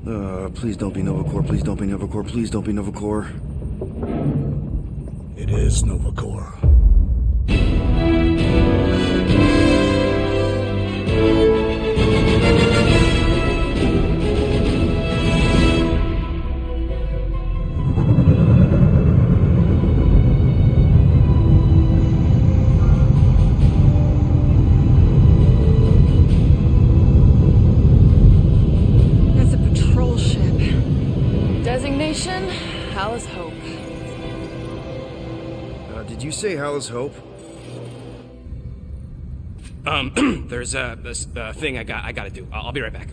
Please don't be Novacore, please don't be Novacore, please don't be Novacore. It is Novacore. That's a patrol ship. Designation, Hal's Hope. Did you say Hal's Hope? There's this thing I gotta do. I'll be right back.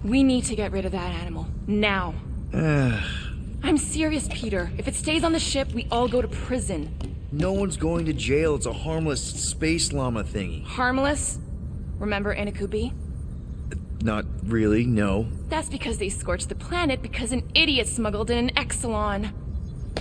We need to get rid of that animal. Now. I'm serious, Peter. If it stays on the ship, we all go to prison. No one's going to jail. It's a harmless space llama thingy. Harmless? Remember Inakubi? Not really, no. That's because they scorched the planet because an idiot smuggled in an Exelon.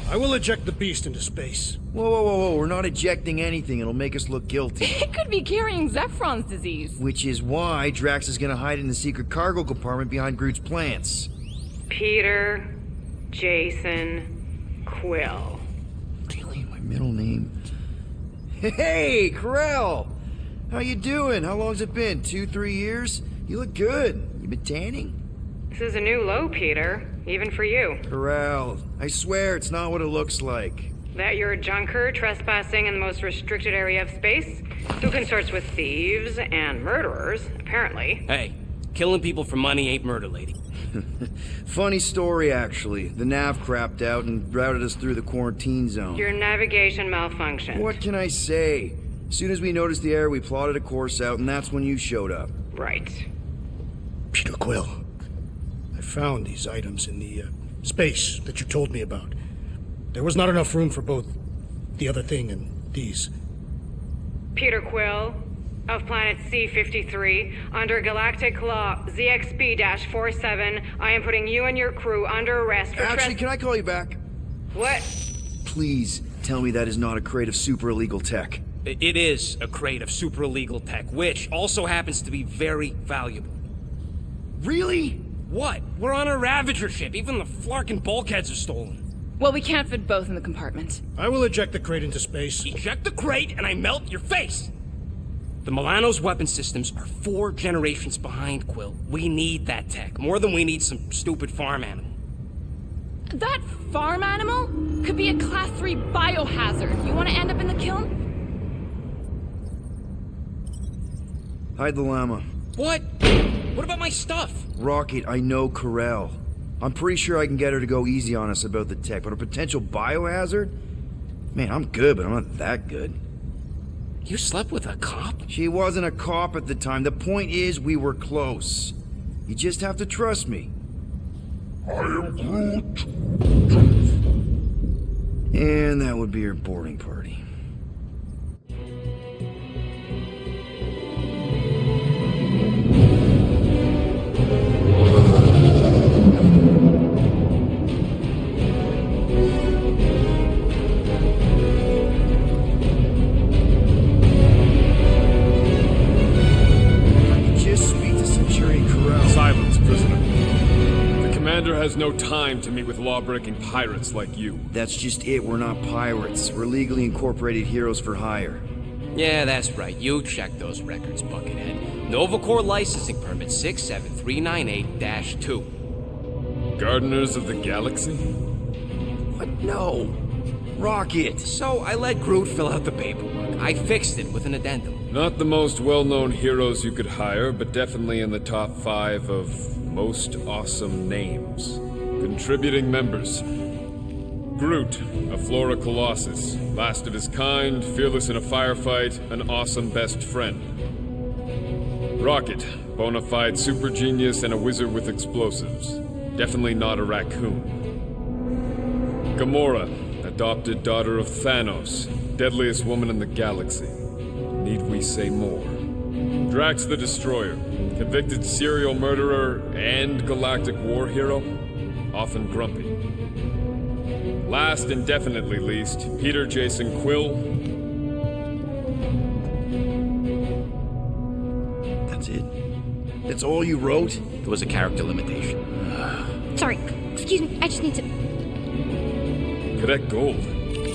I will eject the beast into space. Whoa. We're not ejecting anything. It'll make us look guilty. It could be carrying Zephron's disease. Which is why Drax is gonna hide in the secret cargo compartment behind Groot's plants. Peter, Jason, Quill. Really? My middle name? Hey, Corell! How you doing? How long's it been? 2-3 years? You look good. You been tanning? This is a new low, Peter. Even for you. Corell, I swear it's not what it looks like. That you're a junker trespassing in the most restricted area of space? Who consorts with thieves and murderers, apparently. Hey, killing people for money ain't murder, lady. Funny story, actually. The nav crapped out and routed us through the quarantine zone. Your navigation malfunctioned. What can I say? As soon as we noticed the error, we plotted a course out, and that's when you showed up. Right. Peter Quill. I found these items in the space that you told me about. There was not enough room for both the other thing and these. Peter Quill, of planet C-53, under Galactic Law ZXB-47, I am putting you and your crew under arrest for Actually, can I call you back? What? Please tell me that is not a crate of super illegal tech. It is a crate of super illegal tech, which also happens to be very valuable. Really? What? We're on a Ravager ship. Even the flarkin' bulkheads are stolen. Well, we can't fit both in the compartment. I will eject the crate into space. Eject the crate and I melt your face! The Milano's weapon systems are 4 generations behind, Quill. We need that tech, more than we need some stupid farm animal. That farm animal could be a Class 3 biohazard. You want to end up in the kiln? Hide the llama. What? What about my stuff? Rocket, I know Corell. I'm pretty sure I can get her to go easy on us about the tech, but a potential biohazard? Man, I'm good, but I'm not that good. You slept with a cop? She wasn't a cop at the time. The point is, we were close. You just have to trust me. I am Groot. And that would be your boarding party. Has no time to meet with law-breaking pirates like you. That's just it. We're not pirates. We're legally incorporated heroes for hire. Yeah, that's right. You check those records, Buckethead. Novacore licensing permit 67398-2. Gardeners of the Galaxy? What? No. Rocket. So I let Groot fill out the paperwork. I fixed it with an addendum. Not the most well-known heroes you could hire, but definitely in the top 5 of most awesome names. Contributing members. Groot, a Flora Colossus, last of his kind, fearless in a firefight, an awesome best friend. Rocket, bona fide super genius and a wizard with explosives. Definitely not a raccoon. Gamora, adopted daughter of Thanos, deadliest woman in the galaxy. Need we say more? Drax the Destroyer, convicted serial murderer and galactic war hero, often grumpy. Last and definitely least, Peter Jason Quill. That's it? That's all you wrote? It was a character limitation. Sorry, excuse me, I just need to... Cadet Gold,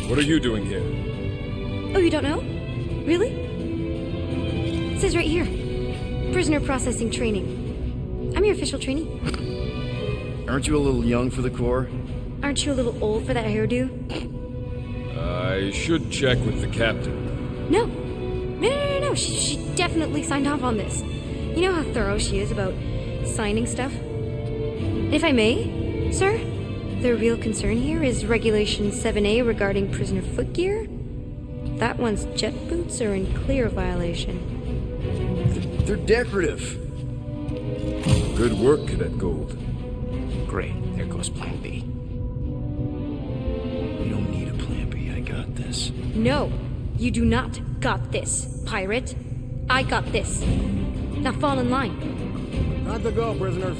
what are you doing here? Oh, you don't know? Really? It says right here. Prisoner processing training. I'm your official trainee. Aren't you a little young for the Corps? Aren't you a little old for that hairdo? I should check with the captain. No. No. She definitely signed off on this. You know how thorough she is about signing stuff? And if I may, sir, the real concern here is Regulation 7A regarding prisoner footgear. That one's jet boots are in clear violation. They're decorative. Good work, Cadet Gold. Great, there goes Plan B. You don't need a plan B, I got this. No, you do not got this, pirate. I got this. Now fall in line. Time to go, prisoners.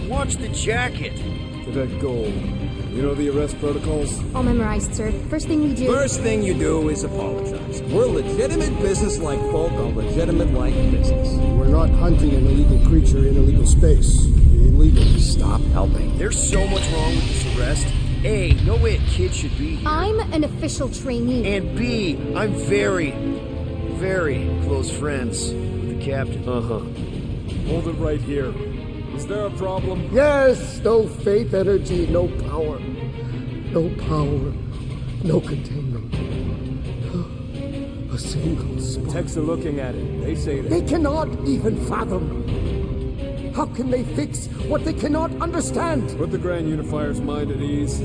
Watch the jacket. Cadet Gold. You know the arrest protocols? All memorized, sir. First thing we do... First thing you do is apologize. We're legitimate business-like folk on legitimate-like business. We're not hunting an illegal creature in illegal space. Illegal. Stop helping. There's so much wrong with this arrest. A, no way a kid should be here. I'm an official trainee. And B, I'm very, very close friends with the captain. Hold it right here. Is there a problem? Yes, no faith energy, no power. No power, no containment. A single spark. Techs are looking at it. They say that. They cannot even fathom. How can they fix what they cannot understand? Put the Grand Unifier's mind at ease.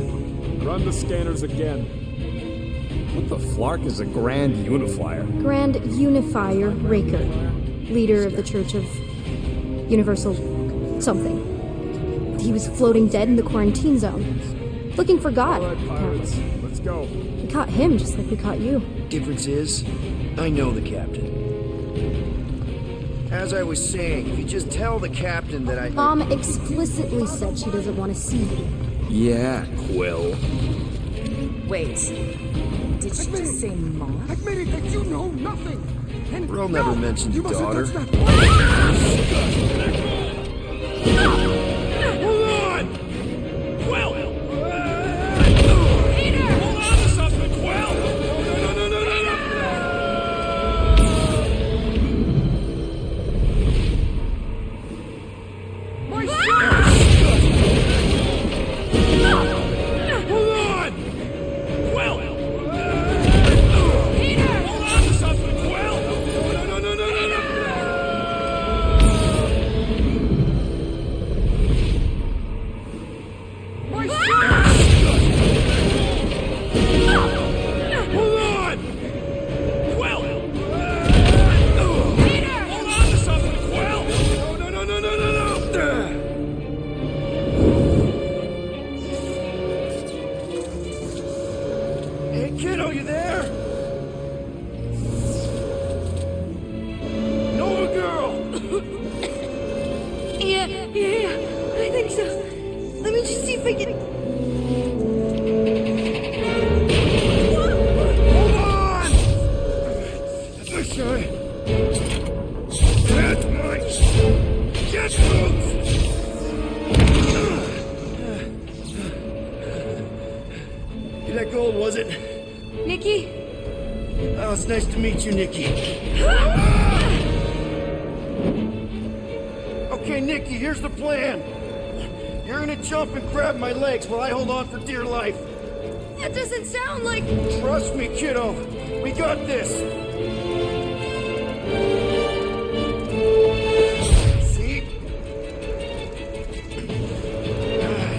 Run the scanners again. What the flark is a Grand Unifier? Grand Unifier Raker, leader of the Church of Universal something. He was floating dead in the quarantine zone, looking for God. All right, pirates. Let's go. We caught him just like we caught you. Difference is, I know the captain. As I was saying, if you just tell the captain that I... Mom explicitly said she doesn't want to see you. Yeah, Quill. Wait. Did she just say mom? Admit it that you know nothing. And Earl never mentioned you your mustn't daughter. touch that. Hold on! Quill! Peter! Hold on to something, Quill! No! My son! Hold on! Quill! Peter! Hold on to something, Quill! No! My son! Hold on! Quill! Peter! Hold on to something, Quill! No! Hey, kiddo, you there? Nova girl! Yeah, I think so. Let me just see if I can... Hold on! I'm sorry. That's my jet boots! That gold, was it? Nikki? Oh, it's nice to meet you, Nikki. Okay, Nikki, here's the plan. You're gonna jump and grab my legs while I hold on for dear life. That doesn't sound like... Trust me, kiddo. We got this. See?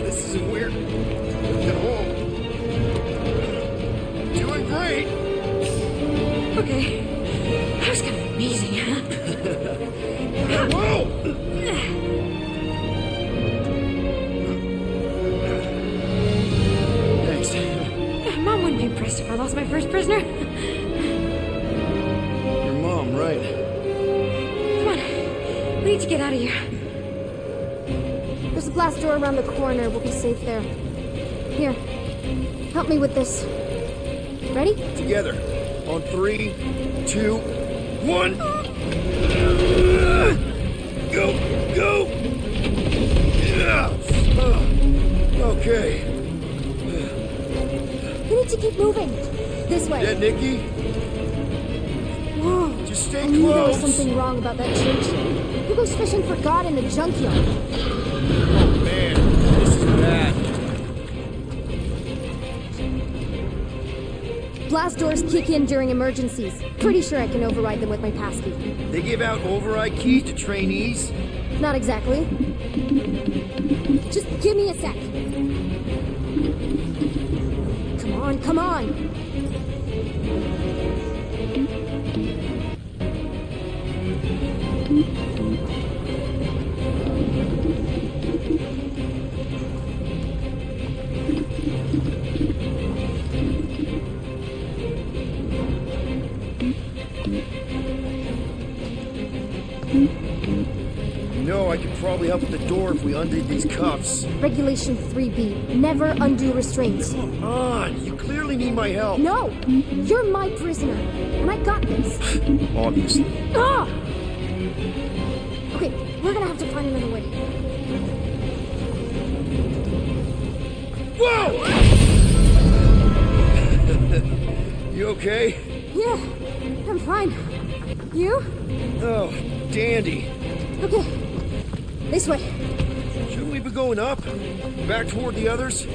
This isn't weird. Get home. Doing great. Okay. That was kind of amazing, huh? Whoa! Thanks. Mom wouldn't be impressed if I lost my first prisoner. Your mom, right? Come on. We need to get out of here. There's a blast door around the corner. We'll be safe there. Here, help me with this. Ready? Together. On 3, 2, 1. Go! Go! Yeah. Okay. We need to keep moving. This way. Yeah, Nikki? Whoa. Just stay I knew there was close. something wrong about that church. Who goes fishing for God in a junkyard? Man, this is bad. Blast doors kick in during emergencies. Pretty sure I can override them with my passkey. They give out override keys to trainees? Not exactly. Just give me a sec. Come on, come on. You know, I could probably help with the door if we undid these cuffs. Regulation 3B. Never undo restraints. Come on, you clearly need my help. No! You're my prisoner, and I got this. Obviously. Ah! Okay, we're gonna have to find another way. Whoa! You okay? Yeah, I'm fine. You? Oh, dandy. Okay, this way. Shouldn't we be going up? Back toward the others?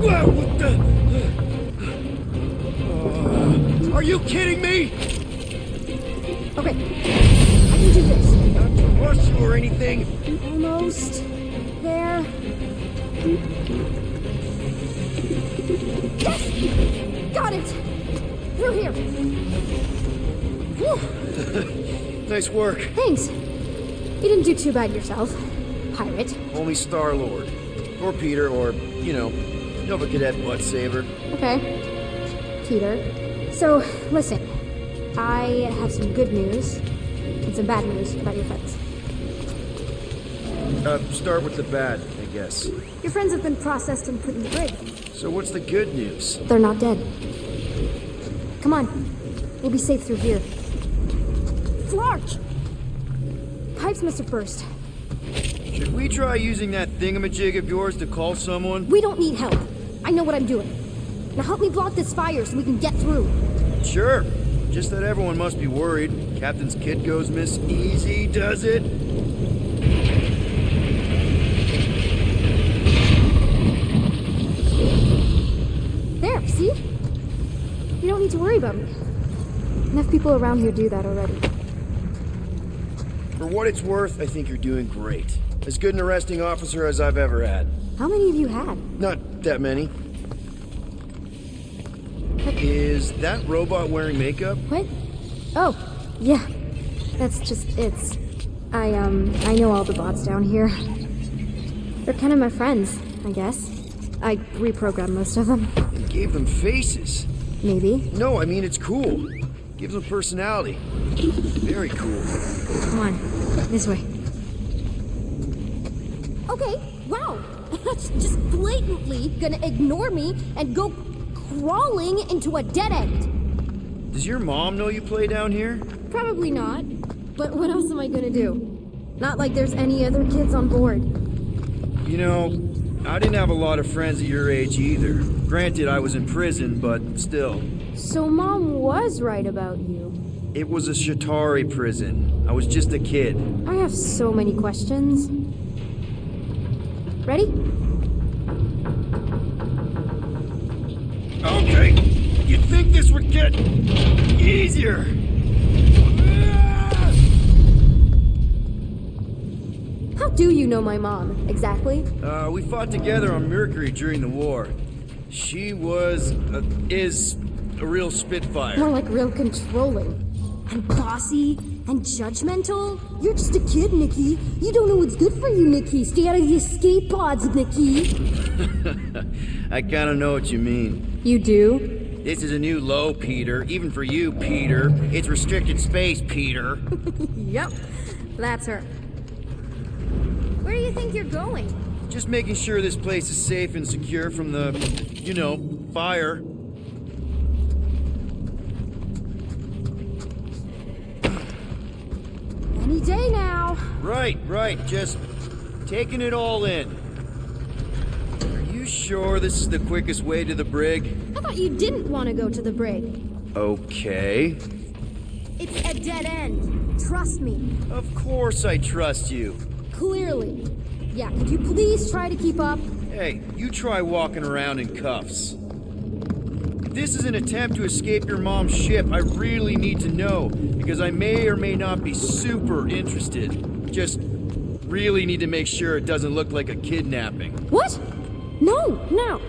Whoa, what the? Are you kidding me? Okay, I can do this. Not to rush you or anything. Almost there. Yes! Got it! Through here. Whew. Nice work. Thanks. You didn't do too bad yourself, pirate. Only Star-Lord. Or Peter, or, you know, Nova Cadet Butt Saver. Okay. Peter. So, listen. I have some good news and some bad news about your friends. Start with the bad, I guess. Your friends have been processed and put in the brig. So what's the good news? They're not dead. Come on. We'll be safe through here. Flarch! Pipes must have burst. Should we try using that thingamajig of yours to call someone? We don't need help. I know what I'm doing. Now help me block this fire so we can get through. Sure. Just that everyone must be worried. Captain's kid goes miss easy, does it? There, see? You don't need to worry about me. Enough people around here do that already. For what it's worth, I think you're doing great. As good an arresting officer as I've ever had. How many have you had? Not that many. Is that robot wearing makeup? What? Oh, yeah. That's just it's. I know all the bots down here. They're kind of my friends, I guess. I reprogrammed most of them. And gave them faces. Maybe. No, I mean it's cool. Gives them personality. Very cool. Come on, this way. Okay, wow. Just blatantly gonna ignore me and go crawling into a dead end. Does your mom know you play down here? Probably not. But what else am I gonna do? Not like there's any other kids on board. You know, I didn't have a lot of friends at your age either. Granted, I was in prison, but still. So Mom was right about you. It was a Shatari prison. I was just a kid. I have so many questions. Ready? Okay, you'd think this would get easier. How do you know my mom, exactly? We fought together on Mercury during the war. She is a real spitfire. More like real controlling. And bossy and judgmental. You're just a kid, Nikki. You don't know what's good for you, Nikki. Stay out of the escape pods, Nikki. I kinda know what you mean. You do? This is a new low, Peter. Even for you, Peter. It's restricted space, Peter. Yep, that's her. Where do you think you're going? Just making sure this place is safe and secure from the, you know, fire. Any day now. Right. Just taking it all in. Are you sure this is the quickest way to the brig? I thought you didn't want to go to the brig. Okay. It's a dead end. Trust me. Of course I trust you. Clearly. Yeah, could you please try to keep up? Hey, you try walking around in cuffs. If this is an attempt to escape your mom's ship, I really need to know, because I may or may not be super interested. Just really need to make sure it doesn't look like a kidnapping. What? No.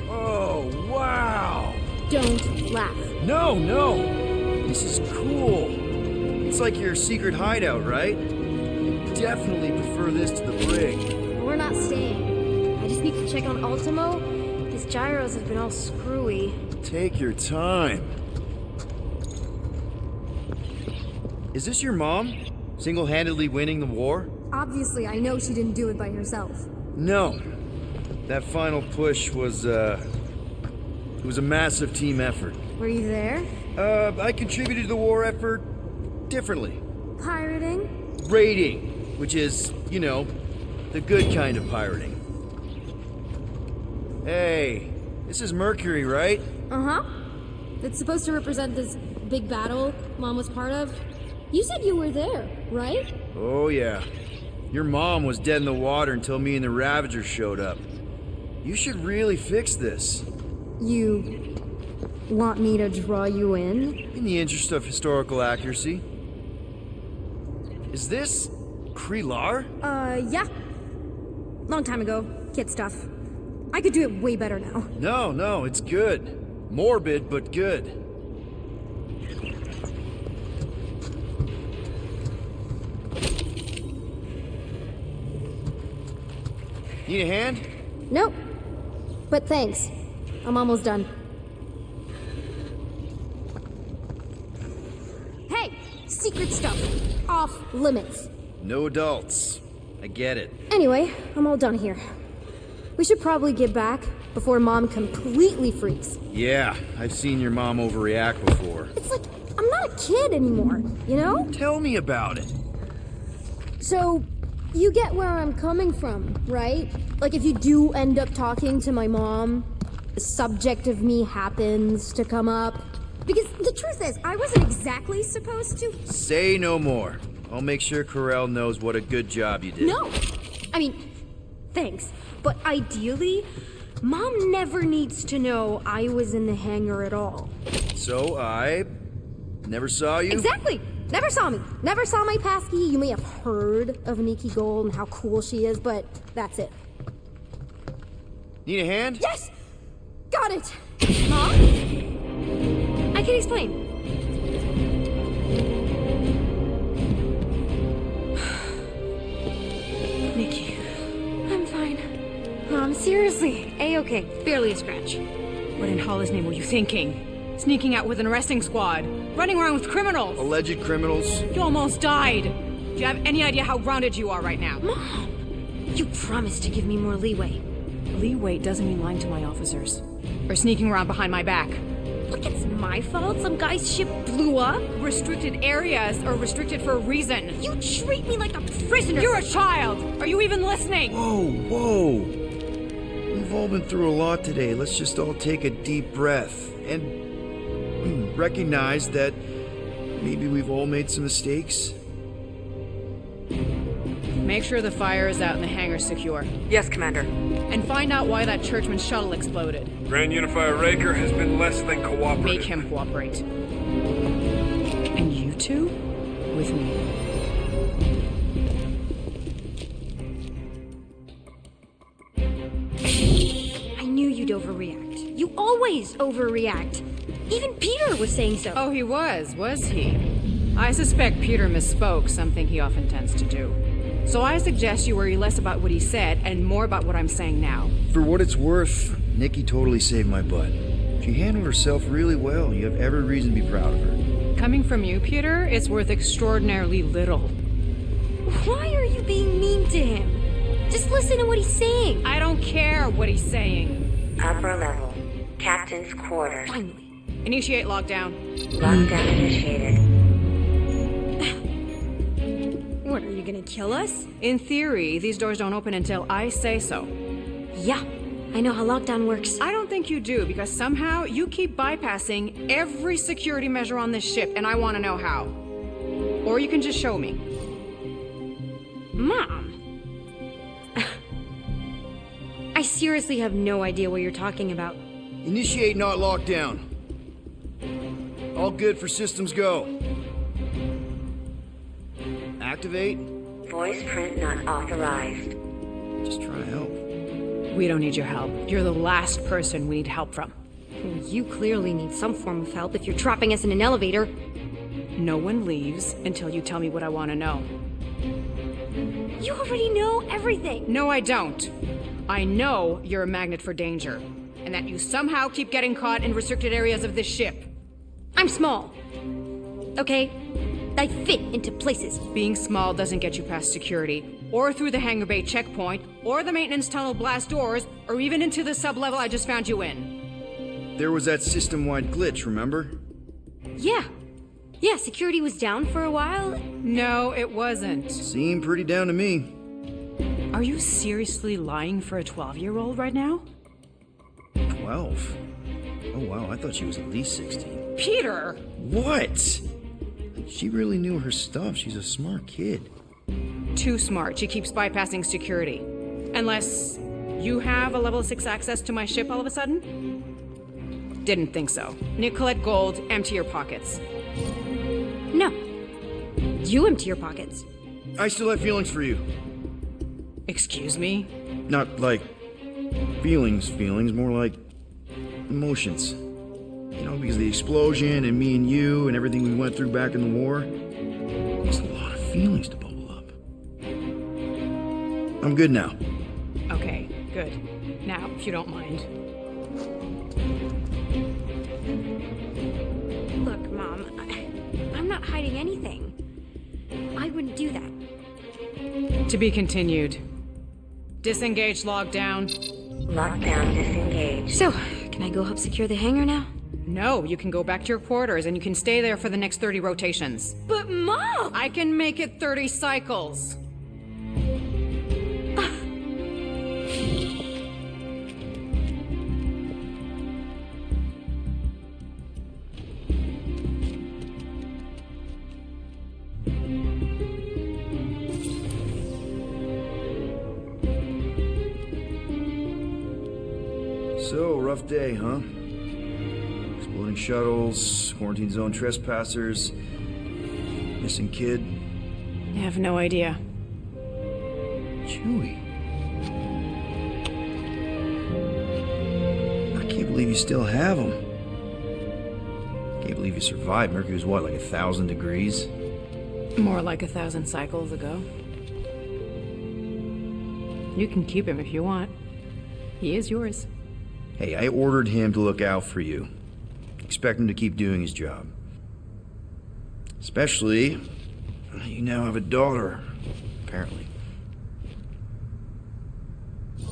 Oh, wow. Don't laugh. No. This is cool. It's like your secret hideout, right? Definitely prefer this to the brig. We're not staying. I just need to check on Ultimo. His gyros have been all screwy. Take your time. Is this your mom? Single-handedly winning the war? Obviously, I know she didn't do it by herself. No. That final push was, it was a massive team effort. Were you there? I contributed to the war effort differently. Pirating? Raiding, which is, you know, the good kind of pirating. Hey, this is Mercury, right? Uh-huh. It's supposed to represent this big battle Mom was part of. You said you were there, right? Oh, yeah. Your mom was dead in the water until me and the Ravagers showed up. You should really fix this. You want me to draw you in? In the interest of historical accuracy. Is this Krelar? Yeah. Long time ago. Kid stuff. I could do it way better now. No, it's good. Morbid, but good. Need a hand? Nope. But thanks. I'm almost done. Hey! Secret stuff. Off limits. No adults. I get it. Anyway, I'm all done here. We should probably get back before Mom completely freaks. Yeah, I've seen your mom overreact before. It's like, I'm not a kid anymore, you know? Tell me about it. So, you get where I'm coming from, right? Like if you do end up talking to my mom, the subject of me happens to come up. Because the truth is, I wasn't exactly supposed to. Say no more. I'll make sure Corell knows what a good job you did. No! I mean, thanks. But ideally, Mom never needs to know I was in the hangar at all. So I never saw you? Exactly! Never saw me. Never saw my passkey. You may have heard of Nikki Gold and how cool she is, but that's it. Need a hand? Yes! Got it! Mom? I can explain. Nikki. I'm fine. Mom, seriously. A-okay. Barely a scratch. What in Hollis' name were you thinking? Sneaking out with an arresting squad? Running around with criminals? Alleged criminals? You almost died. Do you have any idea how grounded you are right now? Mom! You promised to give me more leeway. Leeway doesn't mean lying to my officers. Or sneaking around behind my back. Look, it's my fault some guy's ship blew up. Restricted areas are restricted for a reason. You treat me like a prisoner. You're a child! Are you even listening? Whoa. We've all been through a lot today. Let's just all take a deep breath and recognize that maybe we've all made some mistakes. Make sure the fire is out and the hangar's secure. Yes, Commander. And find out why that churchman's shuttle exploded. Grand Unifier Raker has been less than cooperative. Make him cooperate. And you two? With me. I knew you'd overreact. You always overreact. Even Peter was saying so. Oh, he was he? I suspect Peter misspoke, something he often tends to do. So I suggest you worry less about what he said and more about what I'm saying now. For what it's worth, Nikki totally saved my butt. She handled herself really well. You have every reason to be proud of her. Coming from you, Peter, it's worth extraordinarily little. Why are you being mean to him? Just listen to what he's saying. I don't care what he's saying. Upper level. Captain's quarters. Finally. Initiate lockdown. Lockdown initiated. What, are you gonna kill us? In theory, these doors don't open until I say so. Yeah, I know how lockdown works. I don't think you do, because somehow you keep bypassing every security measure on this ship, and I want to know how. Or you can just show me. Mom! I seriously have no idea what you're talking about. Initiate not lockdown. All good for systems go. Activate. Voice print not authorized. Just try to help. We don't need your help. You're the last person we need help from. You clearly need some form of help if you're trapping us in an elevator. No one leaves until you tell me what I want to know. You already know everything. No, I don't. I know you're a magnet for danger, and that you somehow keep getting caught in restricted areas of this ship. I'm small. Okay? I fit into places. Being small doesn't get you past security, or through the hangar bay checkpoint, or the maintenance tunnel blast doors, or even into the sub-level I just found you in. There was that system-wide glitch, remember? Yeah. Yeah, security was down for a while. No, it wasn't. Seemed pretty down to me. Are you seriously lying for a 12-year-old right now? 12? Oh wow, I thought she was at least 16. Peter! What? She really knew her stuff. She's a smart kid. Too smart. She keeps bypassing security. Unless you have a level 6 access to my ship all of a sudden? Didn't think so. Nicolette Gold, empty your pockets. No. You empty your pockets. I still have feelings for you. Excuse me? Not like feelings, more like emotions. You know, because of the explosion and me and you and everything we went through back in the war. There's a lot of feelings to bubble up. I'm good now. Okay, good. Now, if you don't mind. Look, Mom, I'm not hiding anything. I wouldn't do that. To be continued. Disengage lockdown. Lockdown disengaged. So, can I go help secure the hangar now? No, you can go back to your quarters and you can stay there for the next 30 rotations. But Mom! I can make it 30 cycles. So, rough day, huh? Exploding shuttles, quarantine zone trespassers, missing kid. I have no idea. Chewie. I can't believe you still have him. Can't believe you survived. Mercury was what, like 1,000 degrees? More like 1,000 cycles ago. You can keep him if you want. He is yours. Hey, I ordered him to look out for you. Expect him to keep doing his job. Especially, you now have a daughter, apparently. A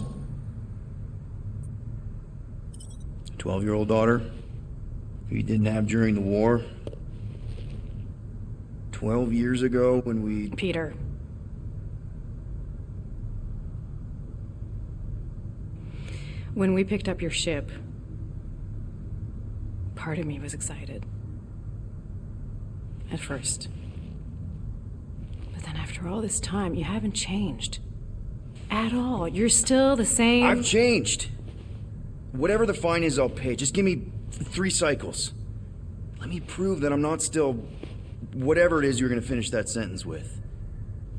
12-year-old daughter who you didn't have during the war. 12 years ago when we... Peter. When we picked up your ship, part of me was excited. At first. But then after all this time, you haven't changed. At all. You're still the same... I've changed. Whatever the fine is, I'll pay. Just give me 3 cycles. Let me prove that I'm not still... whatever it is you're gonna finish that sentence with.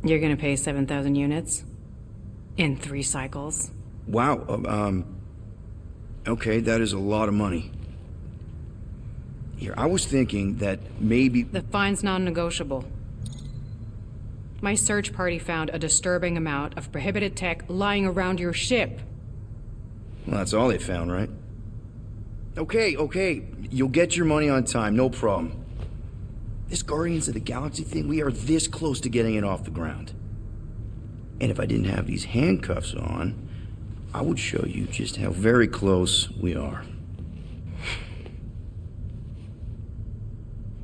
You're gonna pay 7,000 units? In 3 cycles? Wow, okay, that is a lot of money. Here, I was thinking that maybe... The fine's non-negotiable. My search party found a disturbing amount of prohibited tech lying around your ship. Well, that's all they found, right? Okay, you'll get your money on time, no problem. This Guardians of the Galaxy thing, we are this close to getting it off the ground. And if I didn't have these handcuffs on, I would show you just how very close we are.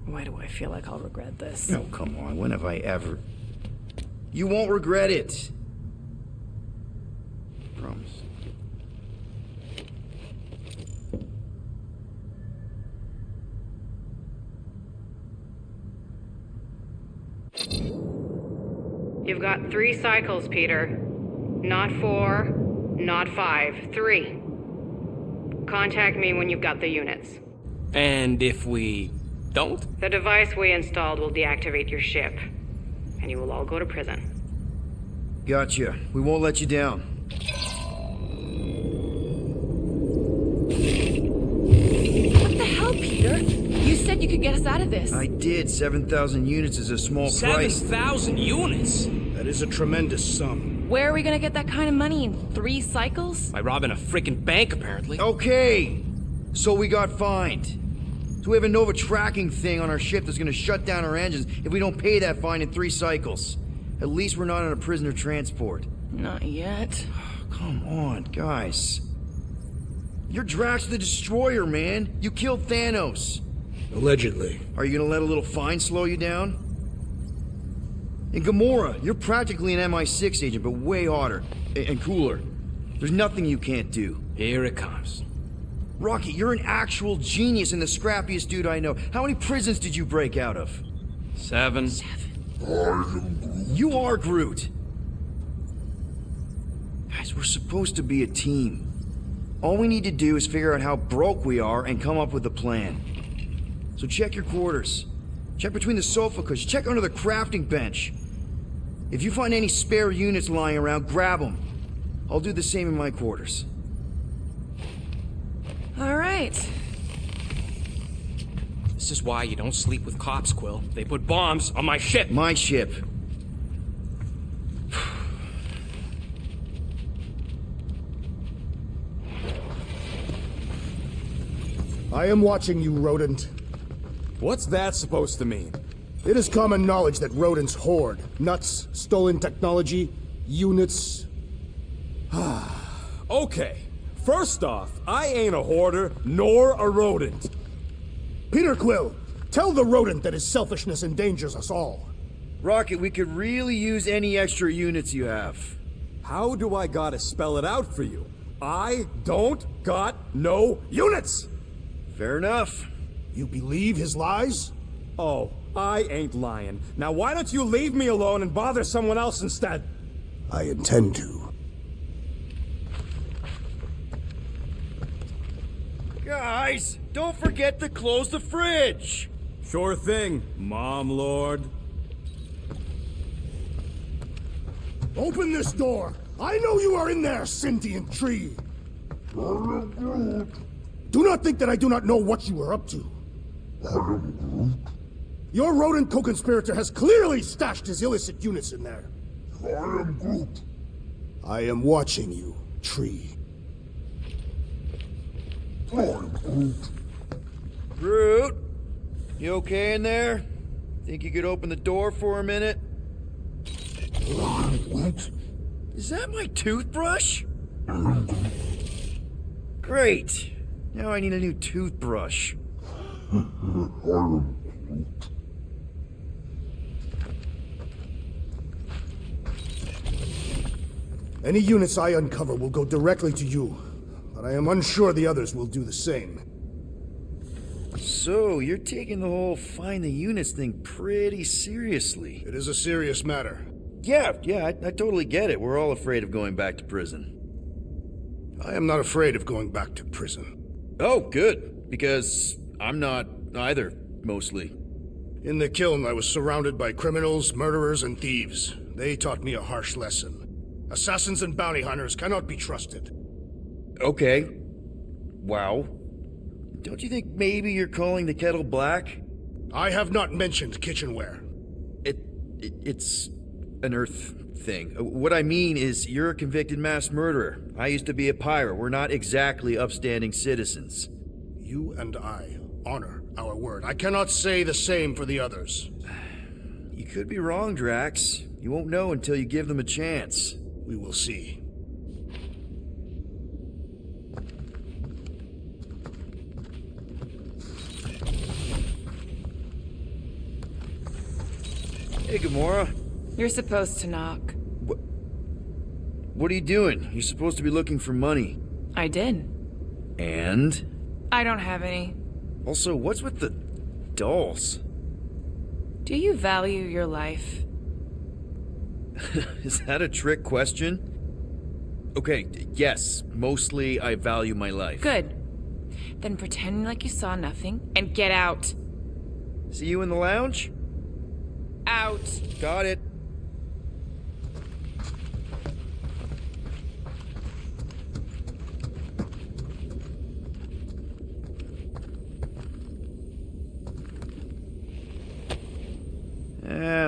Why do I feel like I'll regret this? Oh, come on. When have I ever... You won't regret it. Promise. You've got 3 cycles, Peter. Not 4, not 5, 3. Contact me when you've got the units. And if we don't? The device we installed will deactivate your ship, and you will all go to prison. Gotcha. We won't let you down. What the hell, Peter? You said you could get us out of this. I did. 7,000 units is a small price. 7,000 units? That is a tremendous sum. Where are we gonna get that kind of money in 3 cycles? By robbing a freaking bank, apparently. Okay. So we got fined. So we have a Nova tracking thing on our ship that's gonna shut down our engines if we don't pay that fine in 3 cycles. At least we're not on a prisoner transport. Not yet. Come on, guys. You're Drax the Destroyer, man. You killed Thanos. Allegedly. Are you gonna let a little fine slow you down? And Gamora, you're practically an MI6 agent, but way hotter and cooler. There's nothing you can't do. Here it comes. Rocky, you're an actual genius and the scrappiest dude I know. How many prisons did you break out of? 7. You are Groot. Guys, we're supposed to be a team. All we need to do is figure out how broke we are and come up with a plan. So check your quarters. Check between the sofa cushions. Check under the crafting bench. If you find any spare units lying around, grab them. I'll do the same in my quarters. All right. This is why you don't sleep with cops, Quill. They put bombs on my ship. My ship. I am watching you, rodent. What's that supposed to mean? It is common knowledge that rodents hoard nuts, stolen technology, units. Okay. First off, I ain't a hoarder, nor a rodent. Peter Quill, tell the rodent that his selfishness endangers us all. Rocket, we could really use any extra units you have. How do I gotta spell it out for you? I don't got no units! Fair enough. You believe his lies? Oh, I ain't lying. Now why don't you leave me alone and bother someone else instead? I intend to. Guys, don't forget to close the fridge! Sure thing, Mom Lord. Open this door! I know you are in there, sentient tree! Do not think that I do not know what you are up to. Your rodent co-conspirator has clearly stashed his illicit units in there. I am Groot. I am watching you, tree. I am Groot. Groot, you okay in there? Think you could open the door for a minute? What? Is that my toothbrush? Great. Now I need a new toothbrush. Any units I uncover will go directly to you, but I am unsure the others will do the same. So, you're taking the whole find the units thing pretty seriously. It is a serious matter. Yeah, I totally get it. We're all afraid of going back to prison. I am not afraid of going back to prison. Oh, good. Because I'm not either, mostly. In the kiln, I was surrounded by criminals, murderers, and thieves. They taught me a harsh lesson. Assassins and bounty hunters cannot be trusted. Okay. Wow. Don't you think maybe you're calling the kettle black? I have not mentioned kitchenware. It's an Earth thing. What I mean is, you're a convicted mass murderer. I used to be a pirate. We're not exactly upstanding citizens. You and I honor our word. I cannot say the same for the others. You could be wrong, Drax. You won't know until you give them a chance. We will see. Hey, Gamora. You're supposed to knock. What are you doing? You're supposed to be looking for money. I did. And? I don't have any. Also, what's with the dolls? Do you value your life? Is that a trick question? Okay, yes, mostly I value my life. Good. Then pretend like you saw nothing and get out. See you in the lounge? Out. Got it.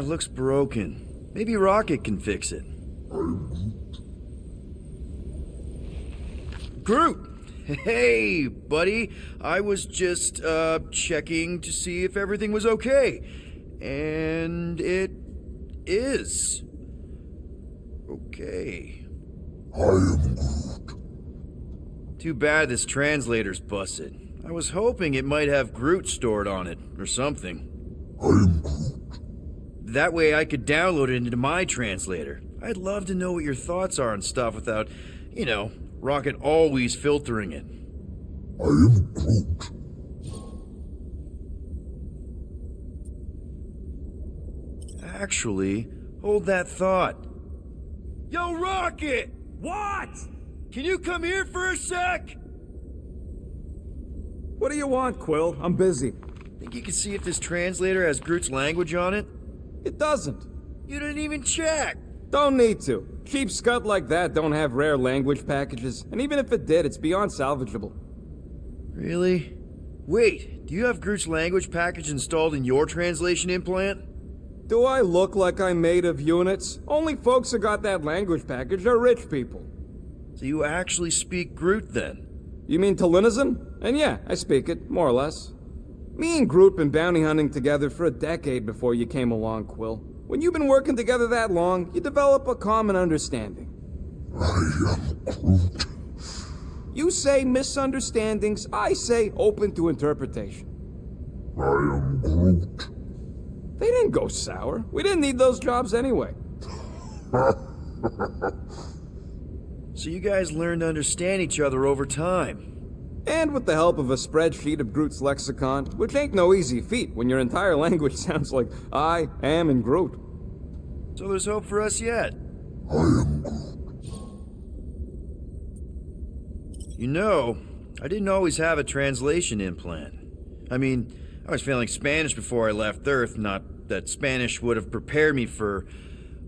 Looks broken. Maybe Rocket can fix it. Groot! Hey, buddy. I was just, checking to see if everything was okay. And it is. Okay. I am Groot. Too bad this translator's busted. I was hoping it might have Groot stored on it, or something. I am Groot. That way I could download it into my translator. I'd love to know what your thoughts are on stuff without, you know, Rocket always filtering it. I am Groot. Actually, hold that thought. Yo, Rocket! What? Can you come here for a sec? What do you want, Quill? I'm busy. Think you can see if this translator has Groot's language on it? It doesn't. You didn't even check! Don't need to. Cheap scud like that don't have rare language packages, and even if it did, it's beyond salvageable. Really? Wait, do you have Groot's language package installed in your translation implant? Do I look like I'm made of units? Only folks who got that language package are rich people. So you actually speak Groot then? You mean Talinisan? And yeah, I speak it, more or less. Me and Groot been bounty hunting together for a decade before you came along, Quill. When you've been working together that long, you develop a common understanding. I am Groot. You say misunderstandings, I say open to interpretation. I am Groot. They didn't go sour. We didn't need those jobs anyway. So you guys learned to understand each other over time. And with the help of a spreadsheet of Groot's lexicon, which ain't no easy feat when your entire language sounds like I, am, and Groot. So there's hope for us yet. I am Groot. You know, I didn't always have a translation implant. I mean, I was failing Spanish before I left Earth, not that Spanish would have prepared me for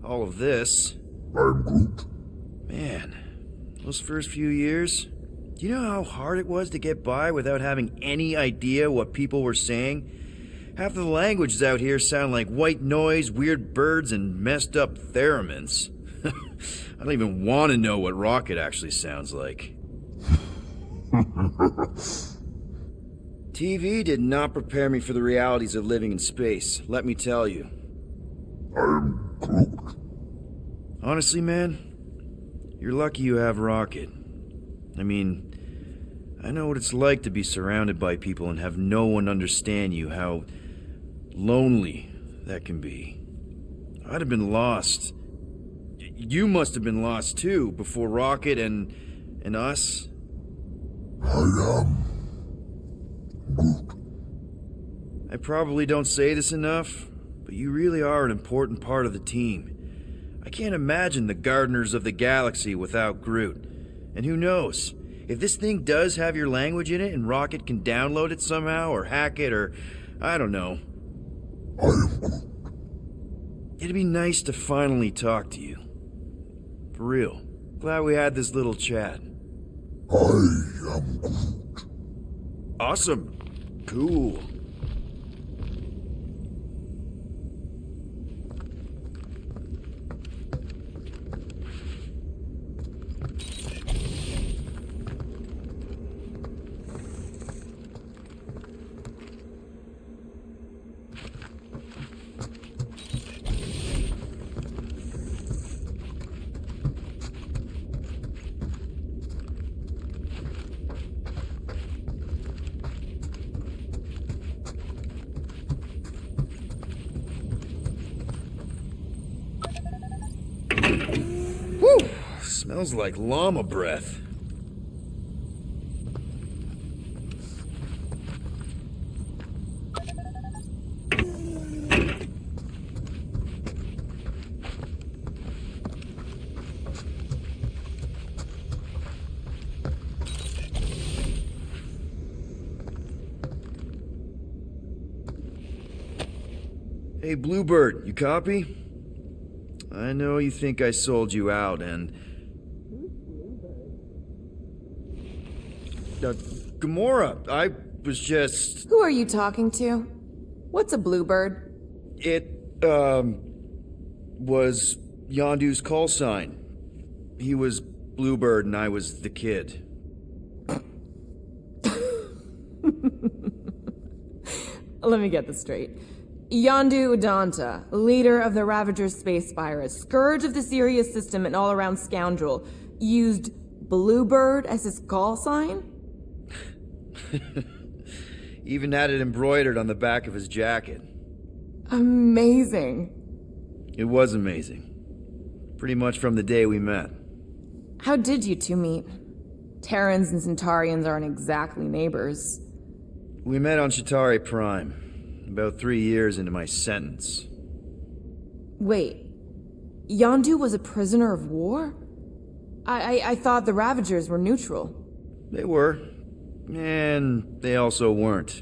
all of this. I'm Groot. Man, those first few years, do you know how hard it was to get by without having any idea what people were saying? Half of the languages out here sound like white noise, weird birds, and messed up theremins. I don't even want to know what Rocket actually sounds like. TV did not prepare me for the realities of living in space, let me tell you. I'm Groot. Honestly, man, you're lucky you have Rocket. I mean, I know what it's like to be surrounded by people and have no one understand you, how lonely that can be. I'd have been lost. You must have been lost too, before Rocket and us. I am Groot. I probably don't say this enough, but you really are an important part of the team. I can't imagine the Gardeners of the Galaxy without Groot. And who knows, if this thing does have your language in it and Rocket can download it somehow or hack it or, I don't know. I am Groot. It'd be nice to finally talk to you. For real. Glad we had this little chat. I am Groot. Awesome. Cool. Smells like llama breath. Hey, Bluebird, you copy? I know you think I sold you out, and... Gamora, I was just... Who are you talking to? What's a bluebird? It, was Yondu's call sign. He was Bluebird and I was the kid. Let me get this straight. Yondu Udanta, leader of the Ravager's space virus, scourge of the Sirius system and all-around scoundrel, used Bluebird as his call sign? Even had it embroidered on the back of his jacket. Amazing. It was amazing. Pretty much from the day we met. How did you two meet? Terrans and Centaurians aren't exactly neighbors. We met on Chitauri Prime. About 3 years into my sentence. Wait, Yondu was a prisoner of war? I thought the Ravagers were neutral. They were. And they also weren't.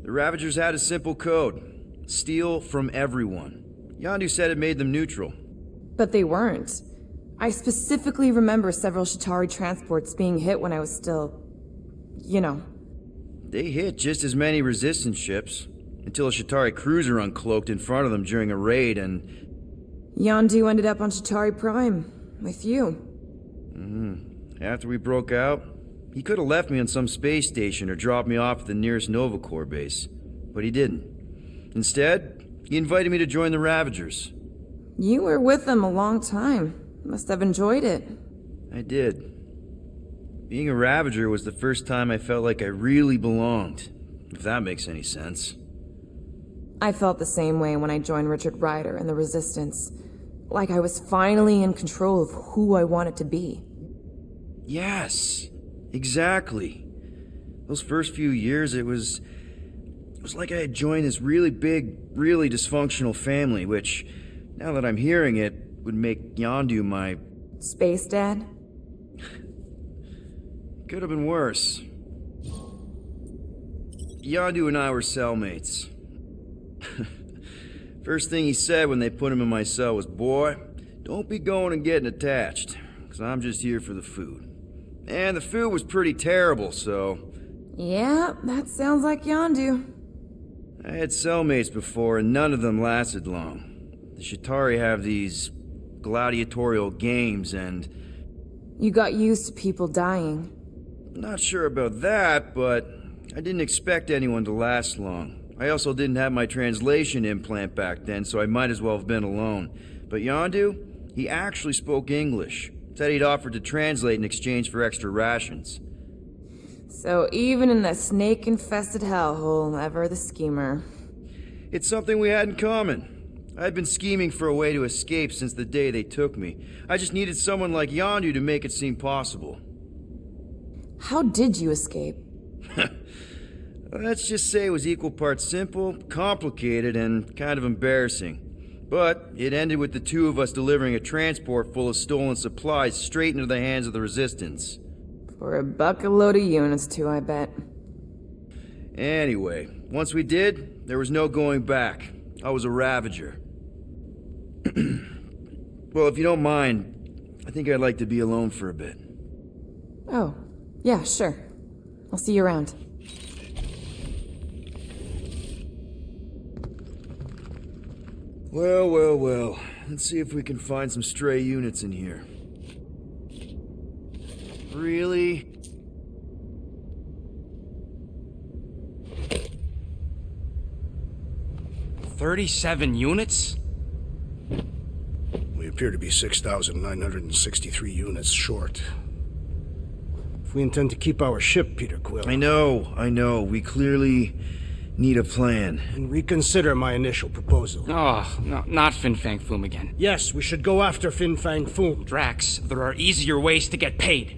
The Ravagers had a simple code. Steal from everyone. Yondu said it made them neutral. But they weren't. I specifically remember several Chitauri transports being hit when I was still... you know. They hit just as many resistance ships, until a Chitauri cruiser uncloaked in front of them during a raid and... Yondu ended up on Chitauri Prime, with you. After we broke out, he could have left me on some space station or dropped me off at the nearest Nova Corps base, but he didn't. Instead, he invited me to join the Ravagers. You were with them a long time. Must have enjoyed it. I did. Being a Ravager was the first time I felt like I really belonged, if that makes any sense. I felt the same way when I joined Richard Ryder and the Resistance. Like I was finally in control of who I wanted to be. Yes, exactly. Those first few years, it was like I had joined this really big, really dysfunctional family, which, now that I'm hearing it, would make Yondu my... Space Dad? Could have been worse. Yondu and I were cellmates. First thing he said when they put him in my cell was, "Boy, don't be going and getting attached, because I'm just here for the food." And the food was pretty terrible, so... Yeah, that sounds like Yondu. I had cellmates before, and none of them lasted long. The Chitauri have these gladiatorial games, and... You got used to people dying. Not sure about that, but I didn't expect anyone to last long. I also didn't have my translation implant back then, so I might as well have been alone. But Yondu, he actually spoke English. Said he'd offered to translate in exchange for extra rations. So even in that snake-infested hellhole, ever the schemer. It's something we had in common. I'd been scheming for a way to escape since the day they took me. I just needed someone like Yondu to make it seem possible. How did you escape? Let's just say it was equal parts simple, complicated, and kind of embarrassing. But it ended with the two of us delivering a transport full of stolen supplies straight into the hands of the Resistance. For a bucket-load of units, too, I bet. Anyway, once we did, there was no going back. I was a Ravager. Well, if you don't mind, I think I'd like to be alone for a bit. Oh, yeah, sure. I'll see you around. Well, well, well. Let's see if we can find some stray units in here. Really? $37 units? We appear to be 6,963 units short. If we intend to keep our ship, Peter Quill... I know. We clearly need a plan. And reconsider my initial proposal. Oh, no, not Fin Fang Foom again. Yes, we should go after Fin Fang Foom. Drax, there are easier ways to get paid.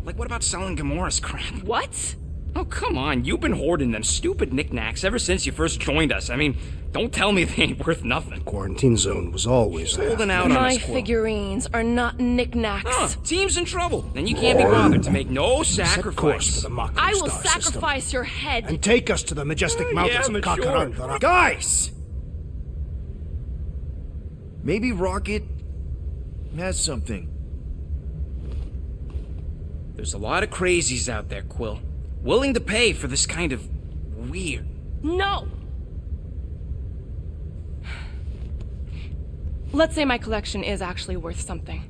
Like, what about selling Gamora's crap? What? Oh, come on. You've been hoarding them stupid knickknacks ever since you first joined us. I mean, don't tell me they ain't worth nothing. Quarantine zone was always there. Holding out on My us, Quill. figurines are not knickknacks. Team's in trouble. Then you can't be bothered to make no sacrifice. For the Mako I will Star sacrifice system. your head. And take us to the majestic mountains of mature. Kakaranda. Guys! Maybe Rocket has something. There's a lot of crazies out there, Quill. Willing to pay for this kind of weird. No! Let's say my collection is actually worth something.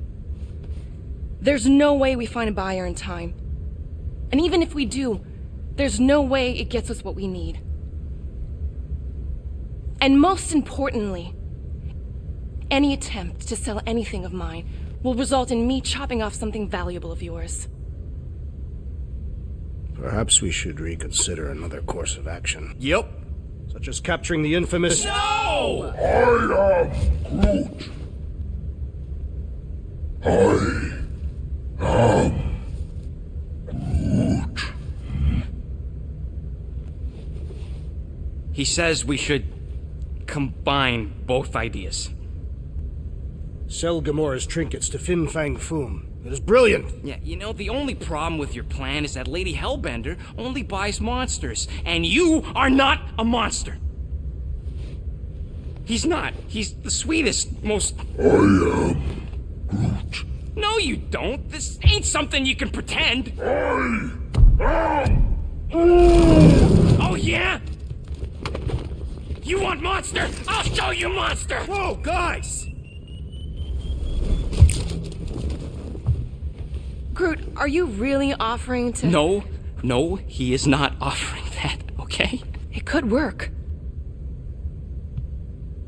There's no way we find a buyer in time. And even if we do, there's no way it gets us what we need. And most importantly, any attempt to sell anything of mine will result in me chopping off something valuable of yours. Perhaps we should reconsider another course of action. Yep. Such as capturing the infamous... No! I am Groot. I am Groot. He says we should combine both ideas. Sell Gamora's trinkets to Fin Fang Foom. It is brilliant. Yeah, you know, the only problem with your plan is that Lady Hellbender only buys monsters, and you are not a monster. He's not. He's the sweetest, most... I am Groot. No, you don't. This ain't something you can pretend. I am Groot. Oh, yeah? You want monster? I'll show you monster! Whoa, guys! Groot, are you really offering to... No, he is not offering that, okay? It could work.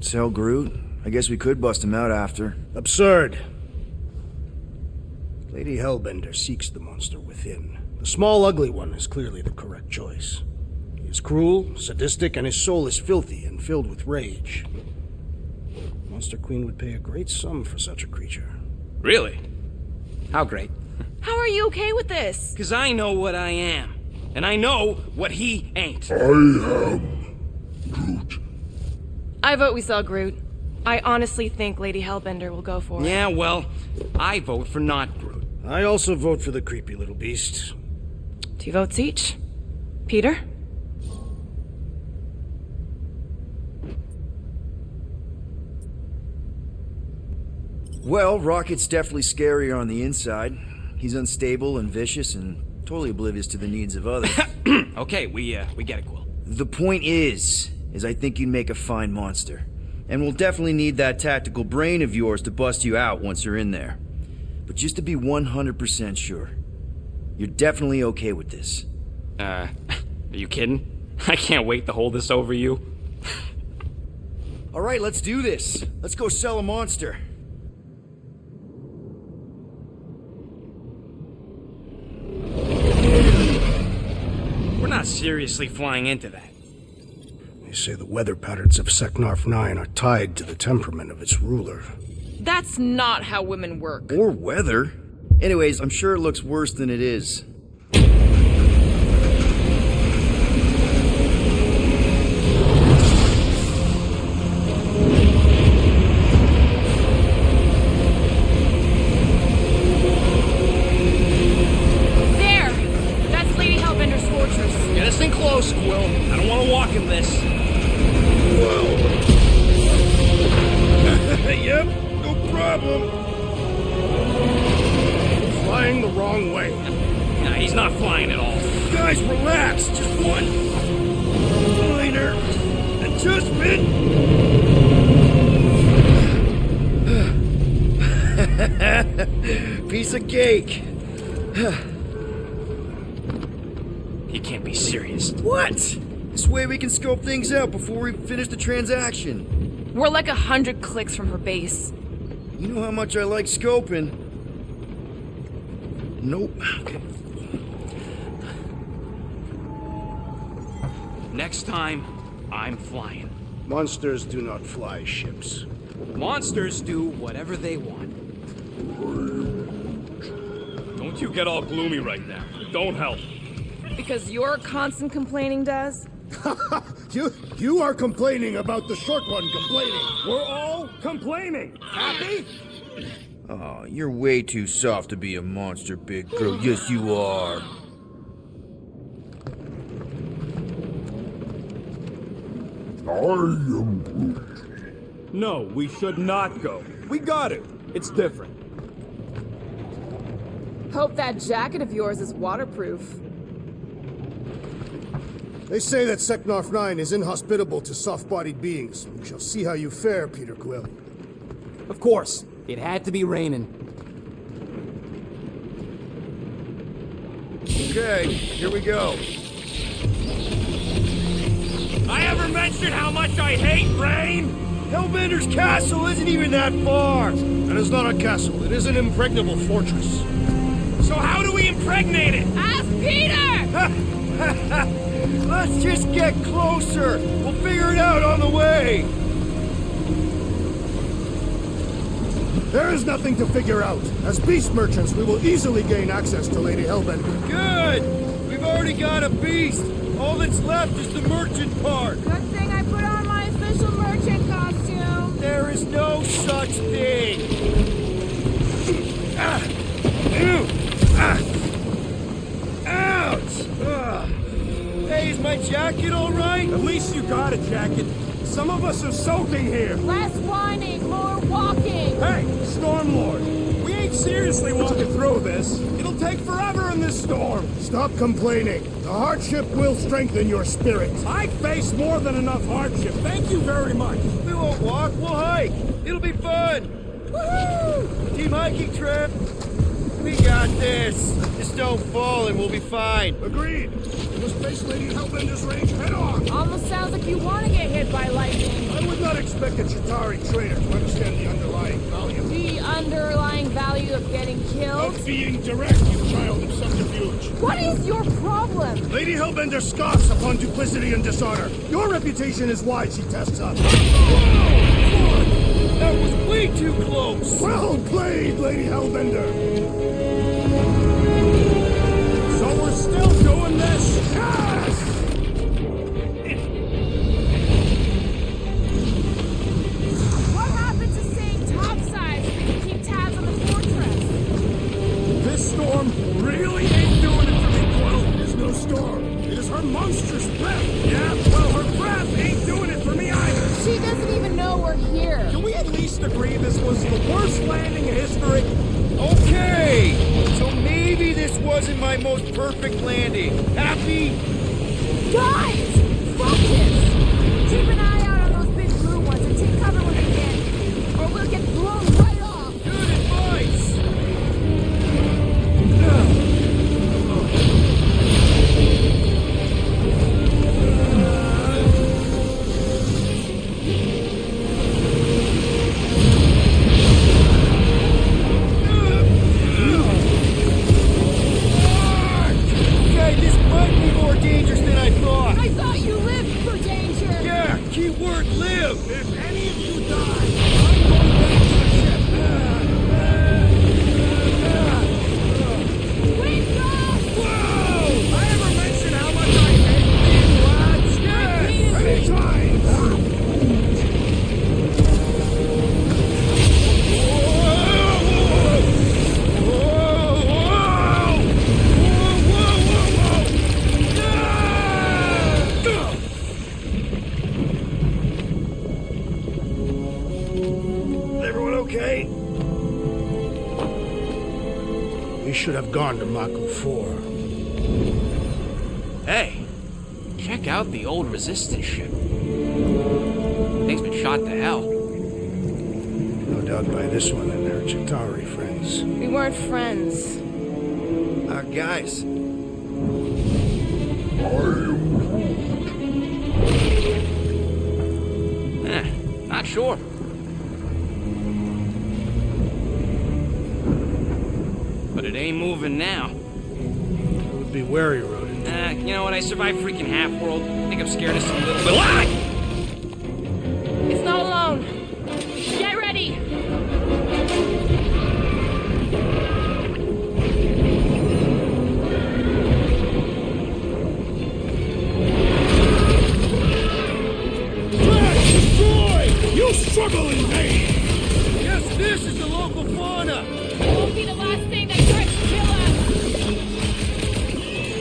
Sell Groot? I guess we could bust him out after. Absurd. Lady Hellbender seeks the monster within. The small, ugly one is clearly the correct choice. He is cruel, sadistic, and his soul is filthy and filled with rage. Monster Queen would pay a great sum for such a creature. Really? How great? How are you okay with this? Because I know what I am. And I know what he ain't. I am Groot. I vote we sell Groot. I honestly think Lady Hellbender will go for it. Yeah, well, I vote for not Groot. I also vote for the creepy little beast. 2 votes each. Peter? Well, Rocket's definitely scarier on the inside. He's unstable and vicious and totally oblivious to the needs of others. Okay, we get it, Quill. The point is I think you'd make a fine monster. And we'll definitely need that tactical brain of yours to bust you out once you're in there. But just to be 100% sure, you're definitely okay with this. Are you kidding? I can't wait to hold this over you. All right, let's do this. Let's go sell a monster. We're not seriously flying into that. They say the weather patterns of Seknarf 9 are tied to the temperament of its ruler. That's not how women work. Or weather. Anyways, I'm sure it looks worse than it is. There! That's Lady Hellbender's fortress. Get us in close, Quill. I don't want to walk in this. Yep, no problem. Flying the wrong way. Nah, he's not flying at all. Guys, relax. Just one minor adjustment. Piece of cake. He can't be serious. What? This way we can scope things out before we finish the transaction. We're like 100 clicks from her base. You know how much I like scoping. Nope. Okay. Next time, I'm flying. Monsters do not fly ships. Monsters do whatever they want. Don't you get all gloomy right now. Don't help. Because your constant complaining does? You are complaining about the short one complaining. We're all complaining. Happy? Oh, you're way too soft to be a monster, big girl. Yes, you are. I am Groot. No, we should not go. We got it. It's different. Hope that jacket of yours is waterproof. They say that Seknarf 9 is inhospitable to soft-bodied beings. We shall see how you fare, Peter Quill. Of course, it had to be raining. Okay, here we go. I ever mentioned how much I hate rain? Hellbender's castle isn't even that far. That is not a castle. It is an impregnable fortress. So how do we impregnate it? Ask Peter! Let's just get closer. We'll figure it out on the way. There is nothing to figure out. As beast merchants, we will easily gain access to Lady Hellbender. Good. We've already got a beast. All that's left is the merchant part. Good thing I put on my official merchant costume. There is no such thing. Ouch! Hey, is my jacket all right? At least you got a jacket. Some of us are soaking here. Less whining, more walking. Hey, Stormlord. We ain't seriously walking through this. It'll take forever in this storm. Stop complaining. The hardship will strengthen your spirit. I face more than enough hardship. Thank you very much. We won't walk, we'll hike. It'll be fun. Woohoo! Team hiking trip. We got this. Just don't fall and we'll be fine. Agreed. We must face Lady Hellbender's range head on. Almost sounds like you want to get hit by lightning. I would not expect a Chitauri trader to understand the underlying value. The underlying value of getting killed? Of being direct, you child of subterfuge. What is your problem? Lady Hellbender scoffs upon duplicity and dishonor. Your reputation is why she tests us. That was way too close. Well played, Lady Hellbender. So we're still doing this? Yes! What happened to staying topside so we can keep tabs on the fortress? This storm really ain't doing it for me, Quill. It is no storm. It is her monstrous breath. Yeah, well, her breath ain't doing it for me either. She doesn't even know we're here. Can we at least agree this was the worst landing in history? Okay, so maybe this wasn't my most perfect landing. Happy? Guys! Focus! Keep an eye out on those big blue ones and take cover when they hit, or we'll get blown right off. Good advice. Okay, this might be more dangerous than I thought. I thought you lived for danger. Yeah, keyword live. If any of you die, I'm going back to the ship. Wake up! Whoa! I ever mention how much I hate being lads? Yes. Anytime! Everyone okay? We should have gone to Mako 4. Hey, check out the old resistance ship. Thing's been shot to hell. No doubt by this one and their Chitauri friends. We weren't friends. Guys, Not sure. But it ain't moving now. I would be wary, Rodin. You know what? I survived freaking Half-World. I think I'm scared of some little... Ah! It's not alone. Get ready! Drax, destroy! You struggle in vain! Yes, this is the local fauna! It won't be the last thing that tries to kill us!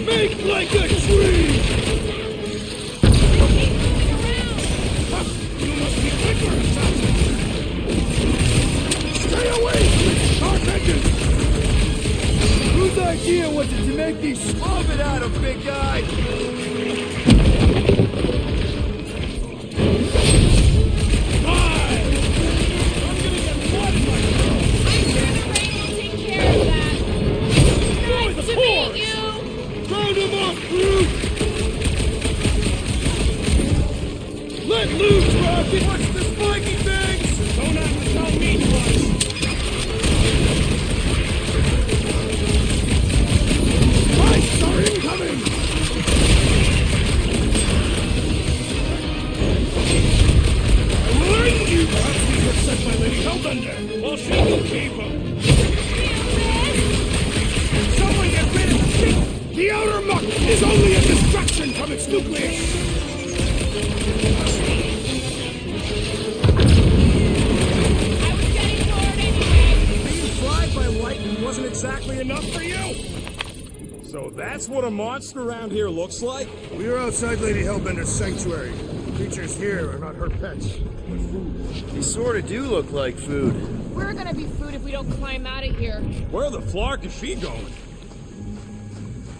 Make like a tree! You must be quicker, assassin! Stay away from its sharp edges! Whose idea was it to make these slob it out of, big guy? Let loose, Rocket! What's the spiky things? Don't have to tell me twice! Fights are incoming! I will end you! Perhaps these were sent by Lady Hellbender! Well, she will keep them! Someone get rid of the thing! The outer muck is only a distraction from its nucleus! Wasn't exactly enough for you? So that's what a monster around here looks like? We are outside Lady Hellbender's sanctuary. The creatures here are not her pets, but food. They sort of do look like food. We're gonna be food if we don't climb out of here. Where the flark is she going?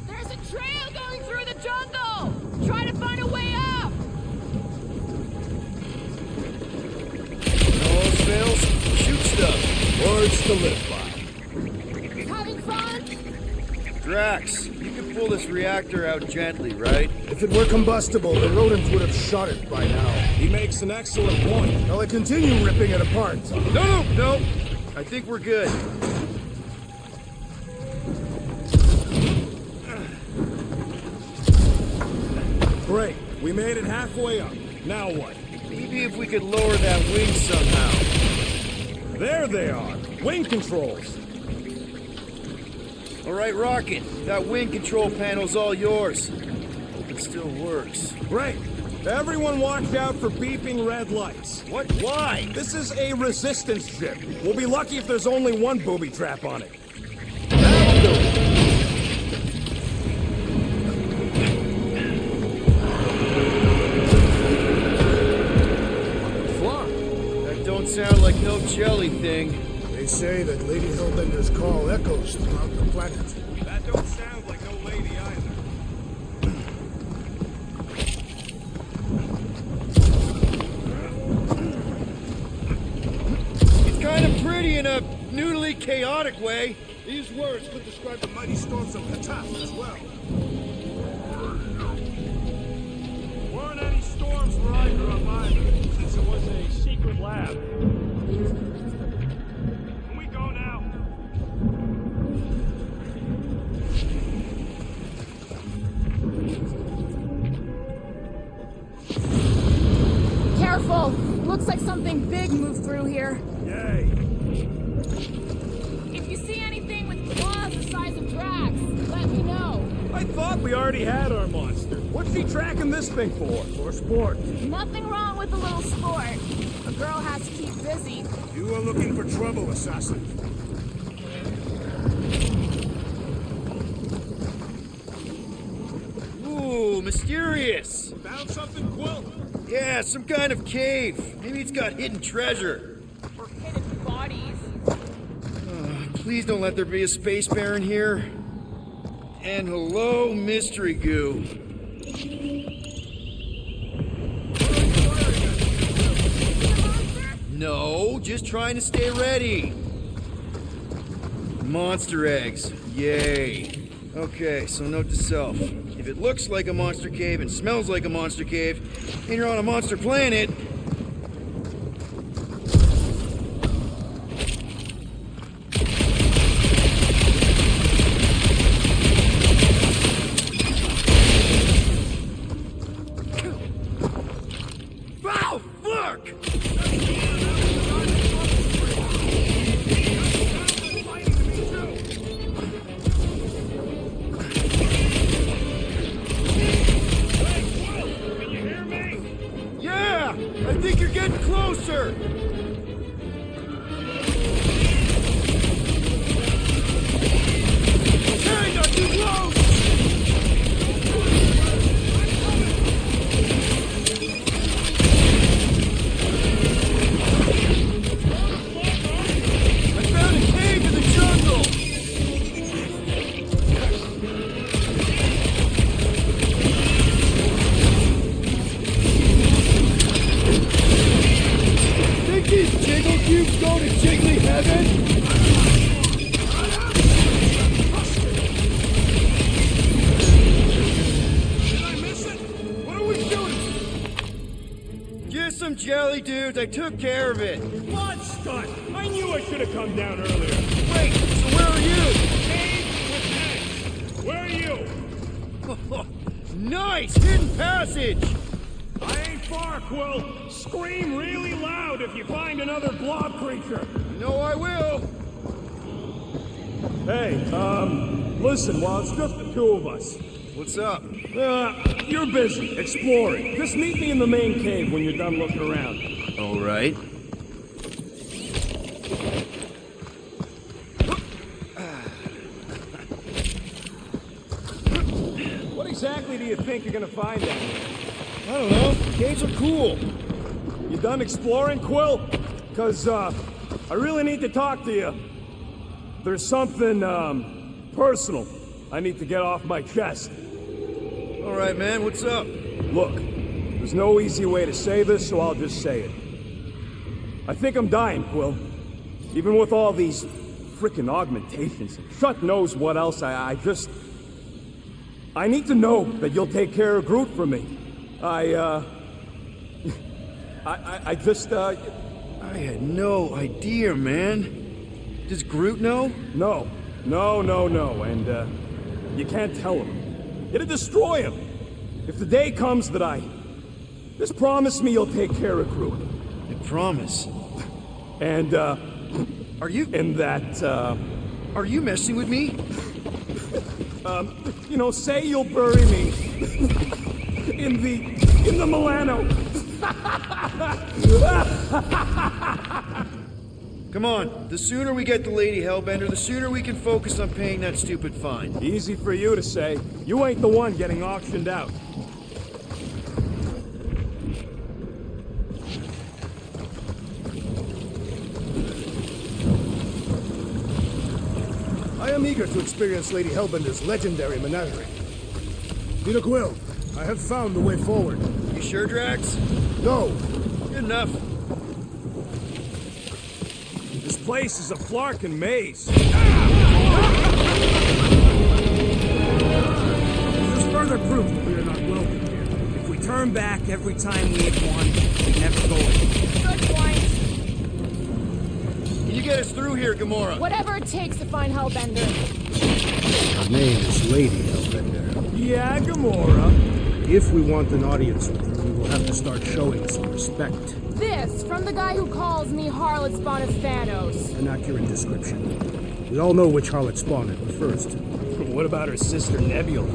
There's a trail going through the jungle! Try to find a way up! All else fails, shoot stuff. Words to live by. Having fun? Drax, you can pull this reactor out gently, right? If it were combustible, the rodents would have shot it by now. He makes an excellent point. Shall I continue ripping it apart? No! I think we're good. Great. We made it halfway up. Now what? Maybe if we could lower that wing somehow. There they are. Wing controls. All right, Rocket. That wing control panel's all yours. Hope it still works. Great. Everyone watch out for beeping red lights. What? Why? This is a resistance ship. We'll be lucky if there's only one booby trap on it. That'll do it. That don't sound like no jelly thing. They say that Lady Hellbender's call echoes throughout the planet. That don't sound like no lady either. It's kind of pretty in a noodly, chaotic way. These words could describe the mighty storms of Kataf as well. Weren't any storms for either of either, since it was a secret lab. Can we go now? Careful! Looks like something big moved through here. Yay. If you see anything with claws the size of Drax, let me know. I thought we already had our monster. What's she tracking this thing for? For sport. Nothing wrong with a little sport. A girl has to keep busy. You are looking for trouble, assassin. Ooh, mysterious. Found something, Quill? Yeah, some kind of cave. Maybe it's got hidden treasure. Or hidden bodies. Please don't let there be a space baron here. And hello, mystery goo. No, just trying to stay ready. Monster eggs. Yay. Okay, so note to self. If it looks like a monster cave and smells like a monster cave, and you're on a monster planet, jelly dudes. I took care of it. Blood stunt! I knew I should have come down earlier. Wait, so where are you? Cave with eggs. Where are you? Nice! Hidden passage! I ain't far, Quill. Scream really loud if you find another blob creature. No, I will. Hey, listen, while it's just the two of us. What's up? You're busy, exploring. Just meet me in the main cave when you're done looking around. All right. What exactly do you think you're gonna find down here? I don't know. Caves are cool. You done exploring, Quill? 'Cause, I really need to talk to you. There's something, personal I need to get off my chest. All right, man. What's up? Look, there's no easy way to say this, so I'll just say it. I think I'm dying, Quill. Even with all these frickin' augmentations and shut knows what else, I need to know that you'll take care of Groot for me. I had no idea, man. Does Groot know? No. And, you can't tell him. It'll destroy him. If the day comes that just promise me you'll take care of Groot. I promise. And, Are you... And that, Are you messing with me? Say you'll bury me in the Milano. Come on. The sooner we get the Lady Hellbender, the sooner we can focus on paying that stupid fine. Easy for you to say. You ain't the one getting auctioned out. I am eager to experience Lady Hellbender's legendary menagerie. Peter Quill, I have found the way forward. You sure, Drax? No. Good enough. This place is a flarkin' maze. This is further proof that we are not welcome here. If we turn back every time we hit one, we never go in. Good point. Can you get us through here, Gamora? Whatever it takes to find Hellbender. Her name is Lady Hellbender. Yeah, Gamora. If we want an audience with her, we will have to start showing some respect. This from the guy who calls me Harlot Spawn of Thanos. An accurate description. We all know which harlot spawn it refers to. What about her sister Nebula?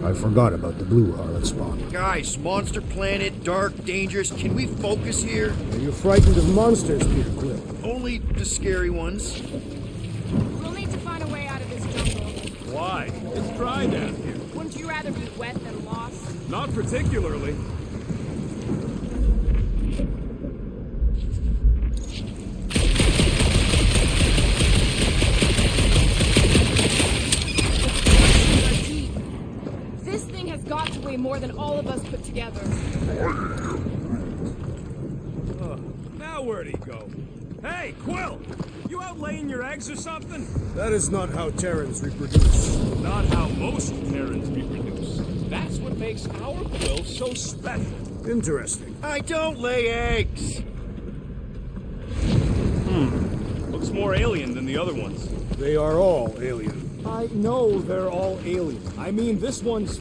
I forgot about the blue harlot spawn. Guys, monster planet, dark, dangerous. Can we focus here? Are you frightened of monsters, Peter Quill? Only the scary ones. We'll need to find a way out of this jungle. Why? It's dry down here. Wouldn't you rather be wet than lost? Not particularly. This thing has got to weigh more than all of us put together. Now where'd he go? Hey, Quill! You out laying your eggs or something? That is not how Terrans reproduce. Not how most Terrans reproduce. That's what makes our Quill so special. Interesting. I don't lay eggs. Looks more alien than the other ones. They are all alien. I know they're all alien. I mean, this one's...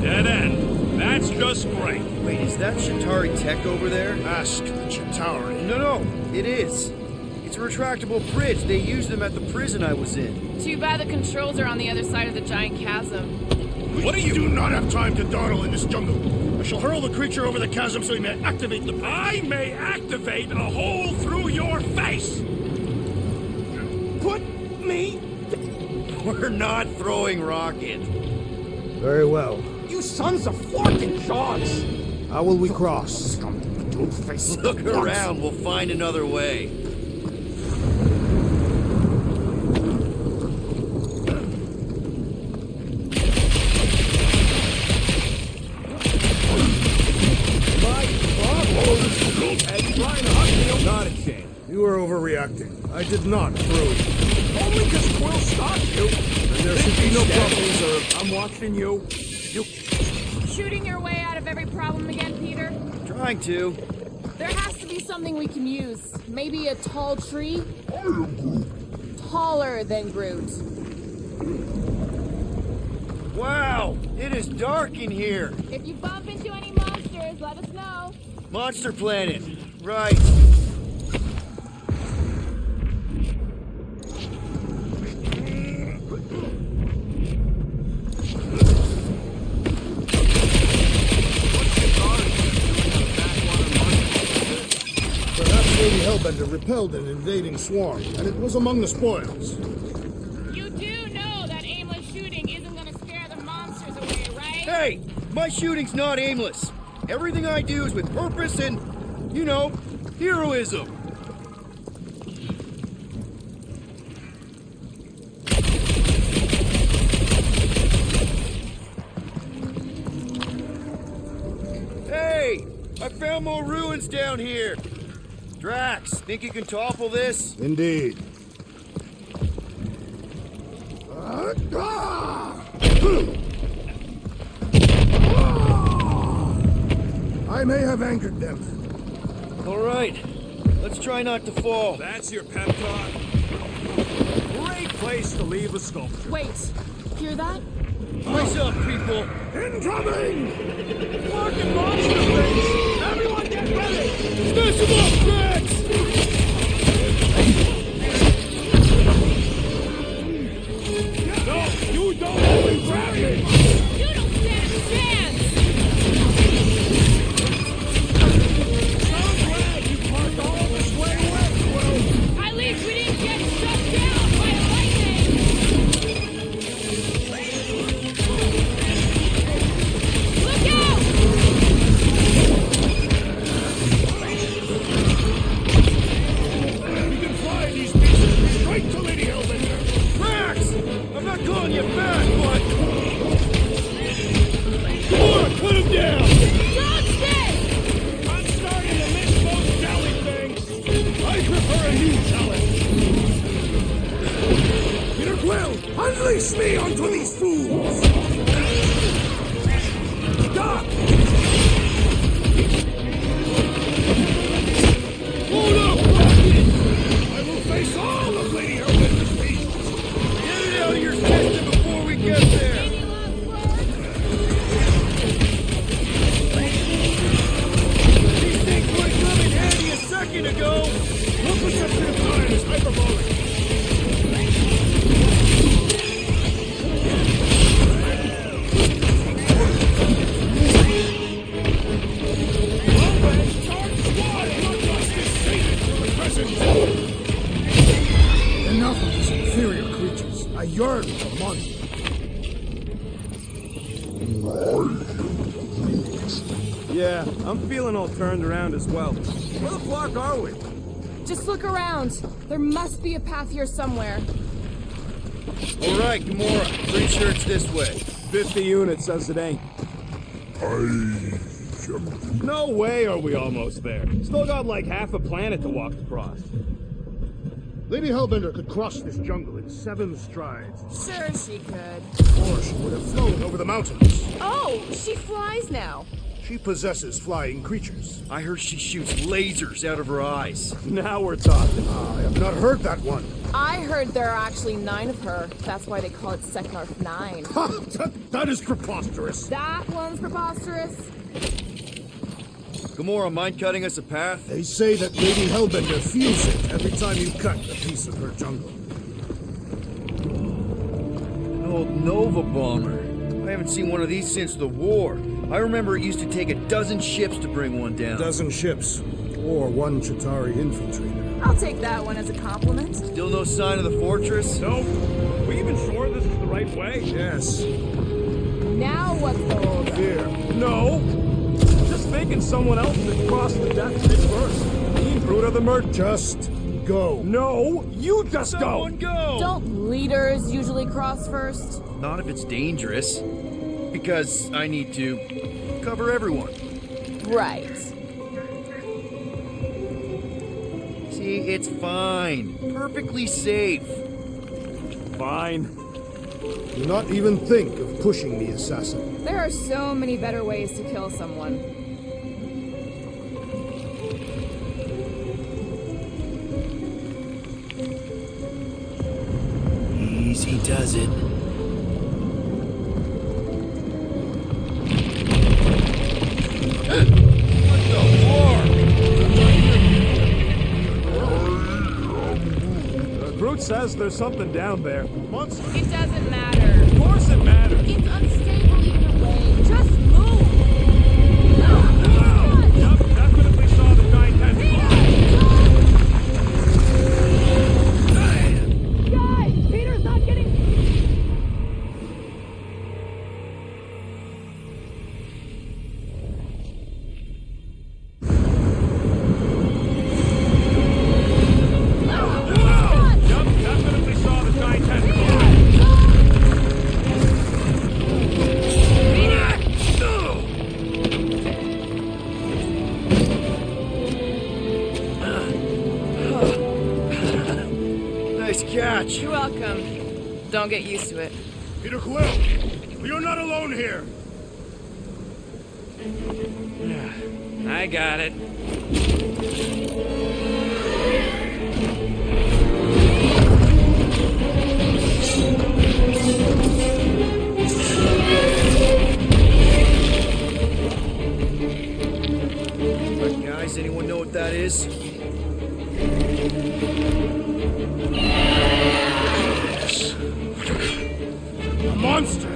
dead end. That's just great. Wait, is that Chitauri tech over there? Ask the Chitauri. No, it is. It's a retractable bridge. They used them at the prison I was in. Too bad the controls are on the other side of the giant chasm. What do do not have time to dawdle in this jungle. I shall hurl the creature over the chasm so he may activate the... I may activate a hole through your face! Put me... We're not throwing rocket. Very well. You sons of flarkin' shots! How will we cross? Look around. We'll find another way. Not a shame. You are overreacting. I did not throw you. Only because Quill stopped you. And there should be no problems or... I'm watching you. You shooting your way out of every problem again, Peter? Trying to. There has to be something we can use. Maybe a tall tree? Taller than Groot. Wow, it is dark in here. If you bump into any monsters, let us know. Monster Planet. Right. Perhaps Lady Hellbender repelled an invading swarm, and it was among the spoils. You do know that aimless shooting isn't gonna scare the monsters away, right? Hey, my shooting's not aimless. Everything I do is with purpose and, you know, heroism. Hey, I found more ruins down here. Drax, think you can topple this? Indeed. I may have angered them. All right, let's try not to fall. That's your pep talk. Great place to leave a sculpture. Wait, hear that? Brace up, people. Incoming! Fucking monster things! Everyone get ready! Smash them up, Drax! No, you don't even grab me! You don't stand a chance! I'm glad you parked all this way west, Will. At least we didn't get shut down by lightning! Look out! We can fly these pieces straight to Lady Hellbender. Drax! I'm not calling you back, but... Come on, put him down! Dodge this! I'm starting to miss those jelly things. I prefer a new challenge. Peter Quill, unleash me onto these fools! Doc! Hold up, Rocket! I will face all of Lady Hellbender's beasts. Get it out of your system before we get there! Any last words? These things would have come in handy a second ago! Your perception of time is hyperbolic. Enough of these inferior creatures. I yearn for monsters. Yeah, I'm feeling all turned around as well. Where the fuck are we? Just look around. There must be a path here somewhere. All right, Gamora. Pretty sure it's this way. 50 units says it ain't. No way are we almost there. Still got like half a planet to walk across. Lady Hellbender could cross this jungle in 7 strides. Sure she could. Or she would have flown over the mountains. Oh, she flies now. She possesses flying creatures. I heard she shoots lasers out of her eyes. Now we're talking. I have not heard that one. I heard there are actually 9 of her. That's why they call it Seknarf 9. That is preposterous. That one's preposterous. Gamora, mind cutting us a path? They say that Lady Hellbender feels it every time you cut a piece of her jungle. An old Nova bomber. I haven't seen one of these since the war. I remember it used to take 12 ships to bring one down. 12 ships, or 1 Chitauri infiltrator. I'll take that one as a compliment. Still no sign of the fortress? Nope. We even sure this is the right way? Yes. Now what's the holdup? Here. No. Just thinking someone else should cross the death pit first. Me and Groot are the merchants. Just go. No, you just Someone go! Don't leaders usually cross first? Not if it's dangerous. Because I need to cover everyone. Right. See, it's fine. Perfectly safe. Fine. Do not even think of pushing me, assassin. There are so many better ways to kill someone. Easy does it. Groot says there's something down there. Monster. It doesn't matter. Of course it matters. It's unstable either way. Just move. Yup, definitely saw the giant tentacle. Guys, Peter's not getting... Yup, definitely saw the giant tentacle. Nice catch. You're welcome. Don't get used to it. Peter Quill, you're not alone here. I got it. Guys, anyone know what that is? A monster.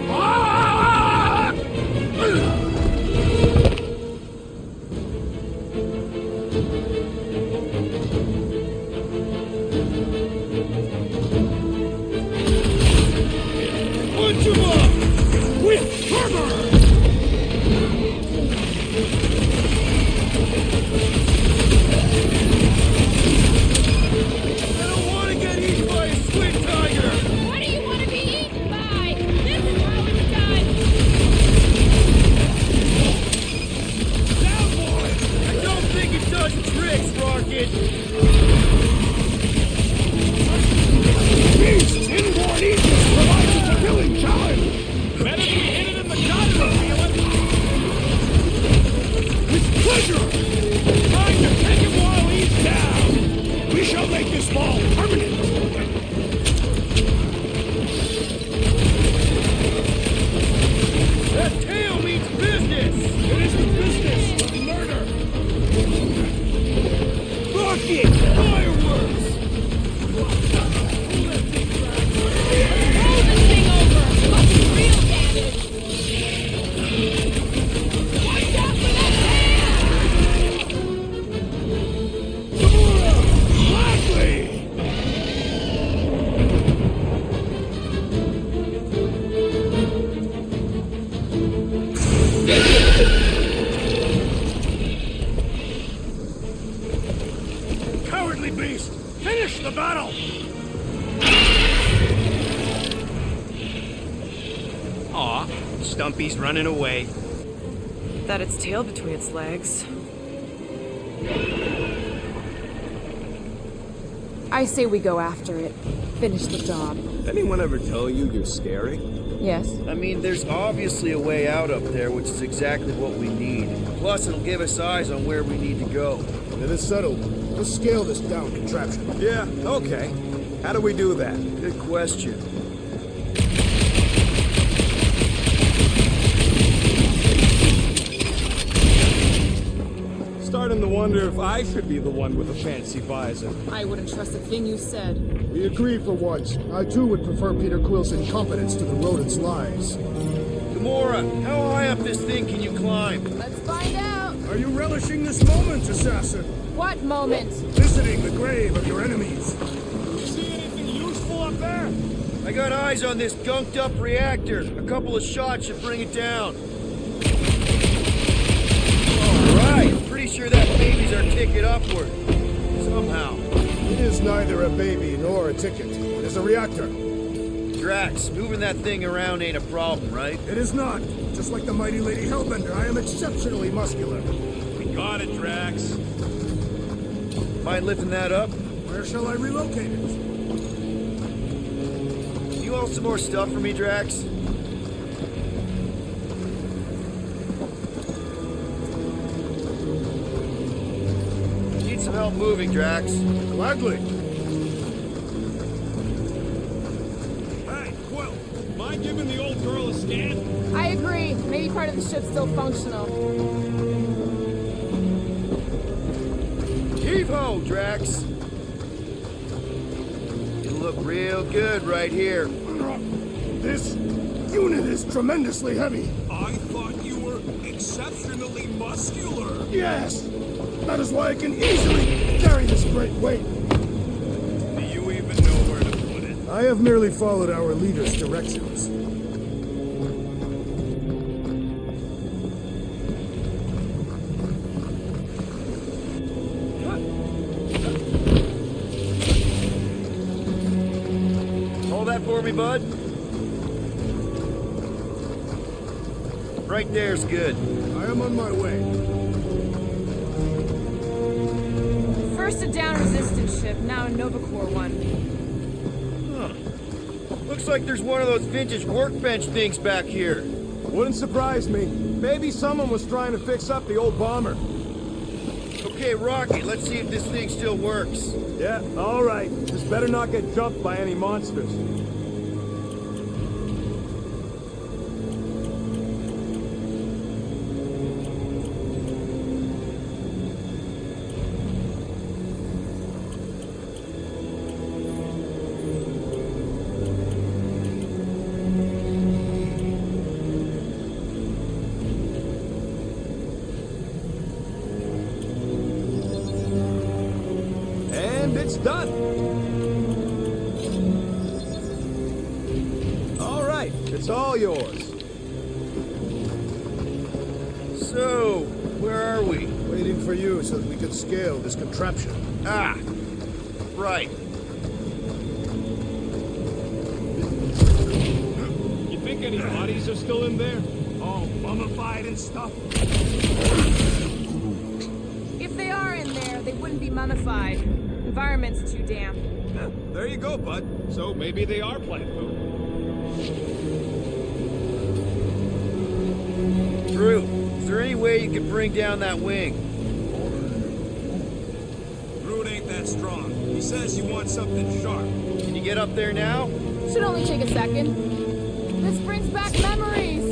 Ah! Punch him up with fervor. I don't want to get eaten by a squid tiger! What do you want to be eaten by? This is how it's done! Down, boy! I don't think it does tricks, Rocket! Beast, inborn Aegis provides a killing challenge. Better be hit it in the gut, Revealing. With pleasure. Time to take him while he's down. We shall make this ball permanent. That tail means business! It is the business of murder. Rocket! Fireworks! Roll this thing over! Cause real damage! Watch out for that tail! Gamora! Gladly! Cowardly beast! Finish the battle! Aw, Stumpy's running away. That its tail between its legs. I say we go after it. Finish the job. Anyone ever tell you you're scary? Yes? I mean, there's obviously a way out up there, which is exactly what we need. Plus, it'll give us eyes on where we need to go. It is settled. Let's scale this down contraption. Yeah, okay. How do we do that? Good question. Starting to wonder if I should be the one with a fancy visor. I wouldn't trust a thing you said. We agree for once. I too would prefer Peter Quill's incompetence to the rodent's lies. Gamora, how high up this thing can you climb? Let's find out. Are you relishing this moment, assassin? What moment? Visiting the grave of your enemies. See anything useful up there? I got eyes on this gunked up reactor. A couple of shots should bring it down. Alright, pretty sure that baby's our ticket upward. Somehow. It is neither a baby nor a ticket. It is a reactor. Drax, moving that thing around ain't a problem, right? It is not. Just like the mighty Lady Hellbender, I am exceptionally muscular. We got it, Drax. Mind lifting that up? Where shall I relocate it? You all haul some more stuff for me, Drax? Need some help moving, Drax. Gladly. Hey, Quill, mind giving the old girl a scan? I agree. Maybe part of the ship's still functional. Heave-ho, Drax! It'll look real good right here. This unit is tremendously heavy. I thought you were exceptionally muscular. Yes! That is why I can easily carry this great weight. Do you even know where to put it? I have merely followed our leader's directions. Hold that for me, bud. Right there's good. I am on my way. First a down resistance ship, now a Nova Corps one. Huh. Looks like there's one of those vintage workbench things back here. Wouldn't surprise me. Maybe someone was trying to fix up the old bomber. Okay, Rocky, let's see if this thing still works. Yeah, all right. Just better not get jumped by any monsters. And it's done. All right, it's all yours. So, where are we? Waiting for you so that we could scale this contraption. Ah, right. You think any bodies are still in there? All mummified and stuff? If they are in there, they wouldn't be mummified. Environment's too damp. Yeah, there you go, bud. So maybe they are plant food. Groot, is there any way you could bring down that wing? Groot ain't that strong. He says you want something sharp. Can you get up there now? Should only take a second. This brings back memories.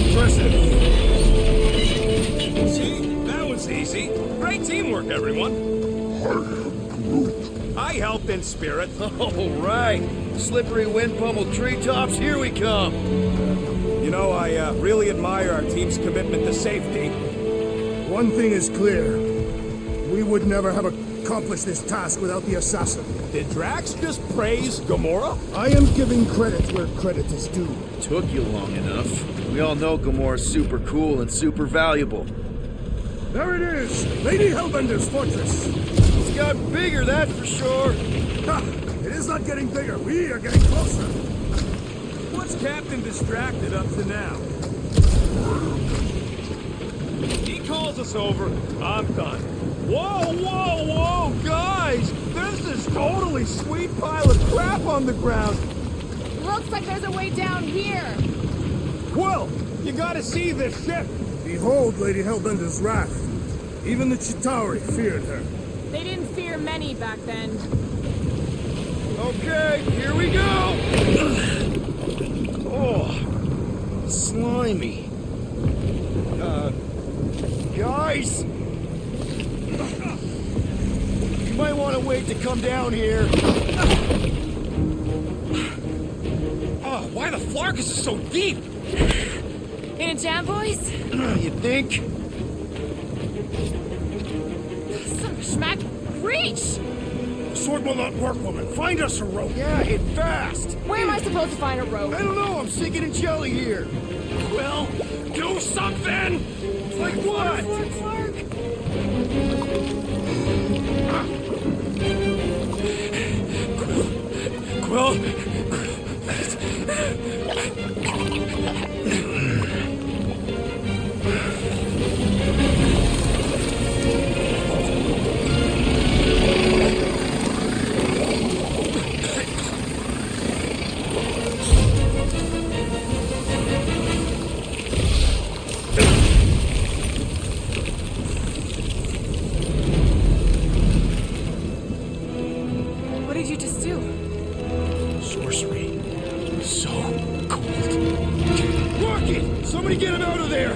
Impressive. See? That was easy. Great teamwork, everyone. I helped in spirit. All right. Slippery wind-pummeled treetops, here we come. You know, I really admire our team's commitment to safety. One thing is clear. We would never have accomplished this task without the assassin. Did Drax just praise Gamora? I am giving credit where credit is due. Took you long enough. We all know Gamora's super cool and super valuable. There it is! Lady Hellbender's fortress! It's got bigger, that's for sure. Ha! It is not getting bigger. We are getting closer. What's Captain Distracted up to now? He calls us over. I'm done. Whoa, whoa, whoa, guys! There's this totally sweet pile of crap on the ground. Looks like there's a way down here. Quill, you gotta see this ship. Behold Lady Hellbender's wrath. Even the Chitauri feared her. They didn't fear many back then. Okay, here we go! Oh, slimy. Guys! You might want to wait to come down here. Oh, why the Flarkus is so deep? In a jam, boys? You think? Some schmack. Reach! The sword will not work, woman. Find us a rope. Yeah, hit fast. Where am I supposed to find a rope? I don't know, I'm sinking in jelly here. Well, do something! Like what? Quill? us too. Sorcery. So cold. Rocket! Somebody get him out of there!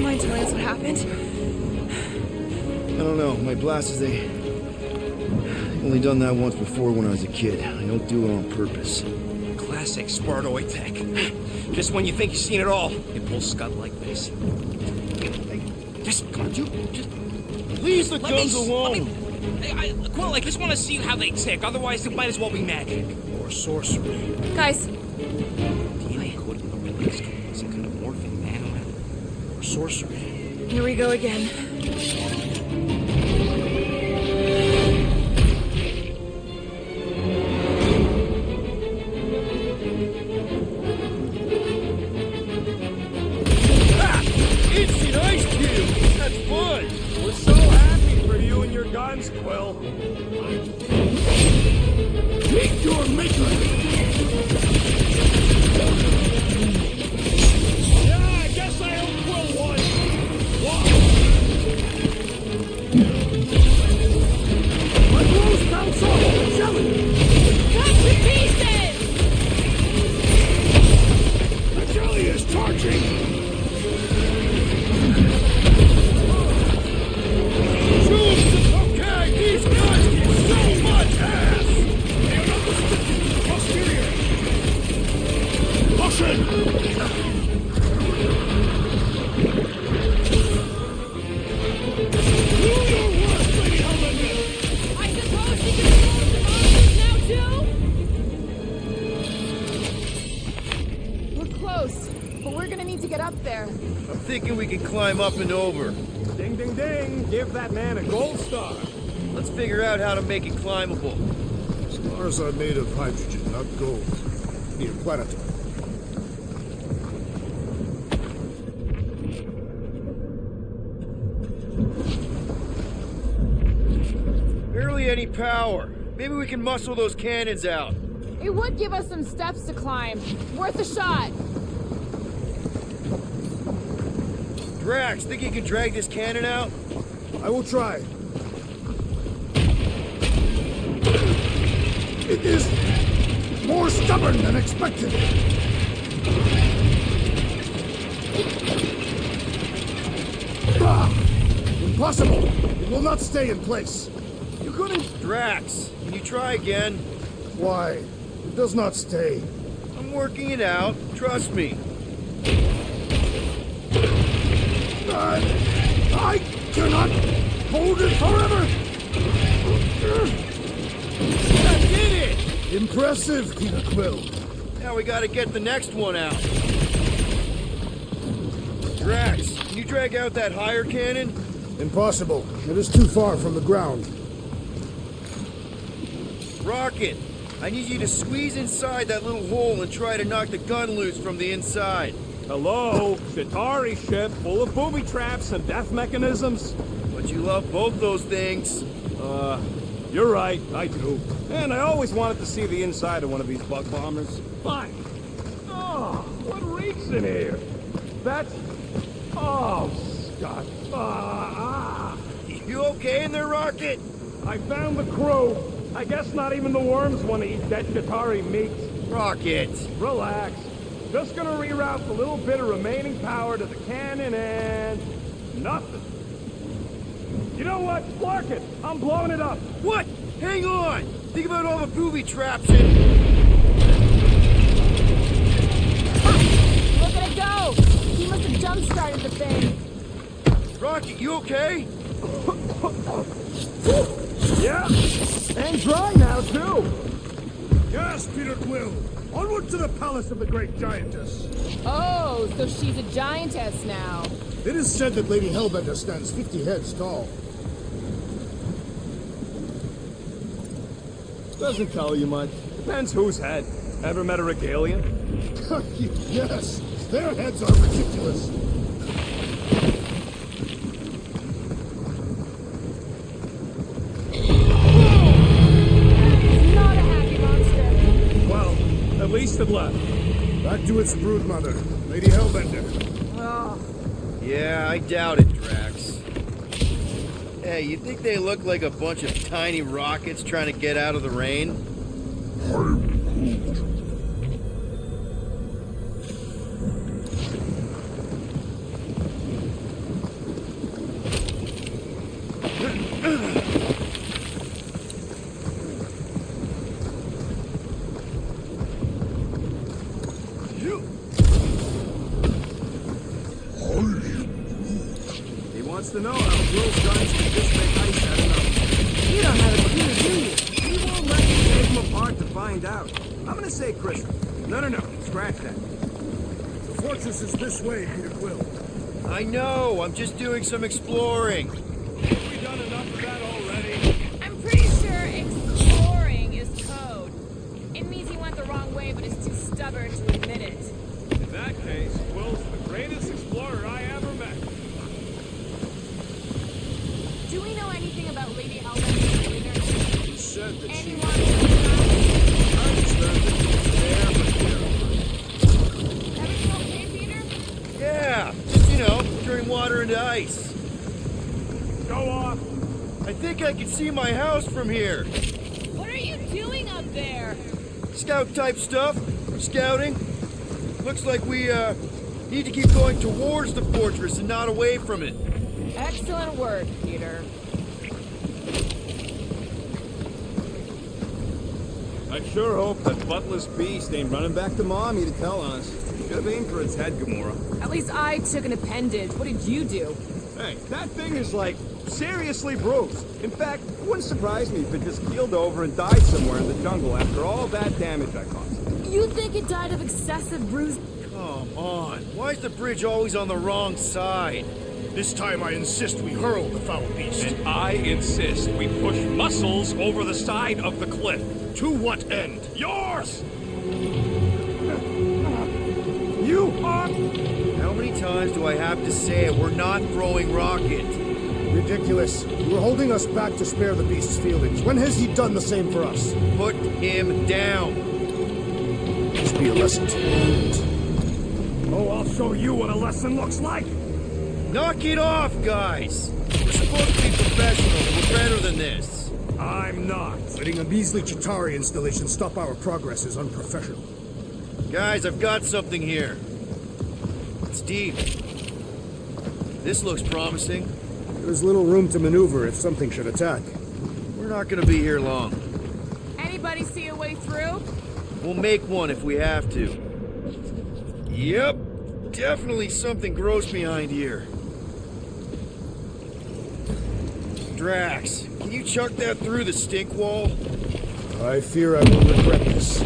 Mind telling us what happened? I don't know. My blasters, they only done that once before when I was a kid. I don't do it on purpose. Classic Spartoid tech. Just when you think you've seen it all, it pulls scud like this. Just come on, just leave the guns alone. Quill, I just want to see how they tick. Otherwise, it might as well be magic or sorcery. Guys. Some kind of morphing man or sorcery. Here we go again. Instant ice cube! That's fun! We're so happy for you and your guns, Quill. Meet your maker! Yeah, I guess I owe Quill one. My clothes bounce off the jelly! Cut to pieces! The jelly is charging! Okay, these guys get so much ass! Posterior! Caution! Do your worst, Lady Hellbender! I suppose she can control the monsters now too? We're close, but we're gonna need to get up there. I'm thinking we can climb up and over. Ding, ding, ding! Give that man a gold star. Let's figure out how to make it climbable. Stars are made of hydrogen, not gold. Neoplanetary. Barely any power. Maybe we can muscle those cannons out. It would give us some steps to climb. Worth a shot. Drax, think you can drag this cannon out? I will try. It is more stubborn than expected. Impossible! It will not stay in place. You couldn't... Drax, can you try again? Why? It does not stay. I'm working it out. Trust me. I cannot hold it forever! I did it! Impressive, Peter Quill. Now we gotta get the next one out. Drax, can you drag out that higher cannon? Impossible. It is too far from the ground. Rocket, I need you to squeeze inside that little hole and try to knock the gun loose from the inside. Hello? Chitauri ship full of booby traps and death mechanisms? But you love both those things. You're right, I do. And I always wanted to see the inside of one of these bug bombers. Fine. Oh, what reeks in here? That's... Oh, Scott. You okay in there, Rocket? I found the crew. I guess not even the worms want to eat dead Chitauri meat. Rocket. Relax. Just gonna reroute the little bit of remaining power to the cannon and... nothing. You know what? Spark it! I'm blowing it up! What? Hang on! Think about all the booby traps in... Look at it go! He must have jump-started the thing. Rocket, you okay? Yeah! And dry now, too! Yes, Peter Quill! Onward to the palace of the great giantess! Oh, so she's a giantess now. It is said that Lady Hellbender stands 50 heads tall. Doesn't tell you much. Depends whose head. Ever met a regalian? Yes, their heads are ridiculous. That to its broodmother, Lady Hellbender. Oh, Yeah, I doubt it, Drax. Hey, you think they look like a bunch of tiny rockets trying to get out of the rain? He wants to know how Will's guns can just make ice out of nothing. you don't have a clue, do you? He won't let me take them apart to find out. I'm gonna say crystal. No. Scratch that. The fortress is this way, Peter Quill. I know, I'm just doing some exploring. Have we done enough of that already? I'm pretty sure exploring is code. It means he went the wrong way, but is too stubborn to admit it. In that case, Quill's the greatest explorer I ever met. Do we know anything about Lady Hellbender's leader? He said that she... Anyone? I just heard that he was there, but Everything okay, Peter? Yeah, just, turning water into ice. Go off. I think I can see my house from here. What are you doing up there? Scout type stuff. Scouting. Looks like we, need to keep going towards the fortress and not away from it. Excellent work, Peter. I sure hope that buttless beast ain't running back to Mommy to tell on us. Should have aimed for its head, Gamora. At least I took an appendage. What did you do? Hey, that thing is like seriously bruised. In fact, it wouldn't surprise me if it just keeled over and died somewhere in the jungle after all that damage I caused. You think it died of excessive bruise? Come on. Why is the bridge always on the wrong side? This time I insist we hurl the foul beast. And I insist we push muscles over the side of the cliff. To what end? Yours! You are... How many times do I have to say it? We're not throwing rocket. Ridiculous. You were holding us back to spare the beast's feelings. When has he done the same for us? Put him down. This be a lesson to you. Oh, I'll show you what a lesson looks like. Knock it off, guys. We're supposed to be professional. We're better than this. I'm not. Letting a measly Chitauri installation stop our progress is unprofessional. Guys, I've got something here. It's deep. This looks promising. There's little room to maneuver if something should attack. We're not gonna be here long. Anybody see a way through? We'll make one if we have to. Yep. Definitely something gross behind here. Drax, can you chuck that through the stink wall? I fear I will regret this.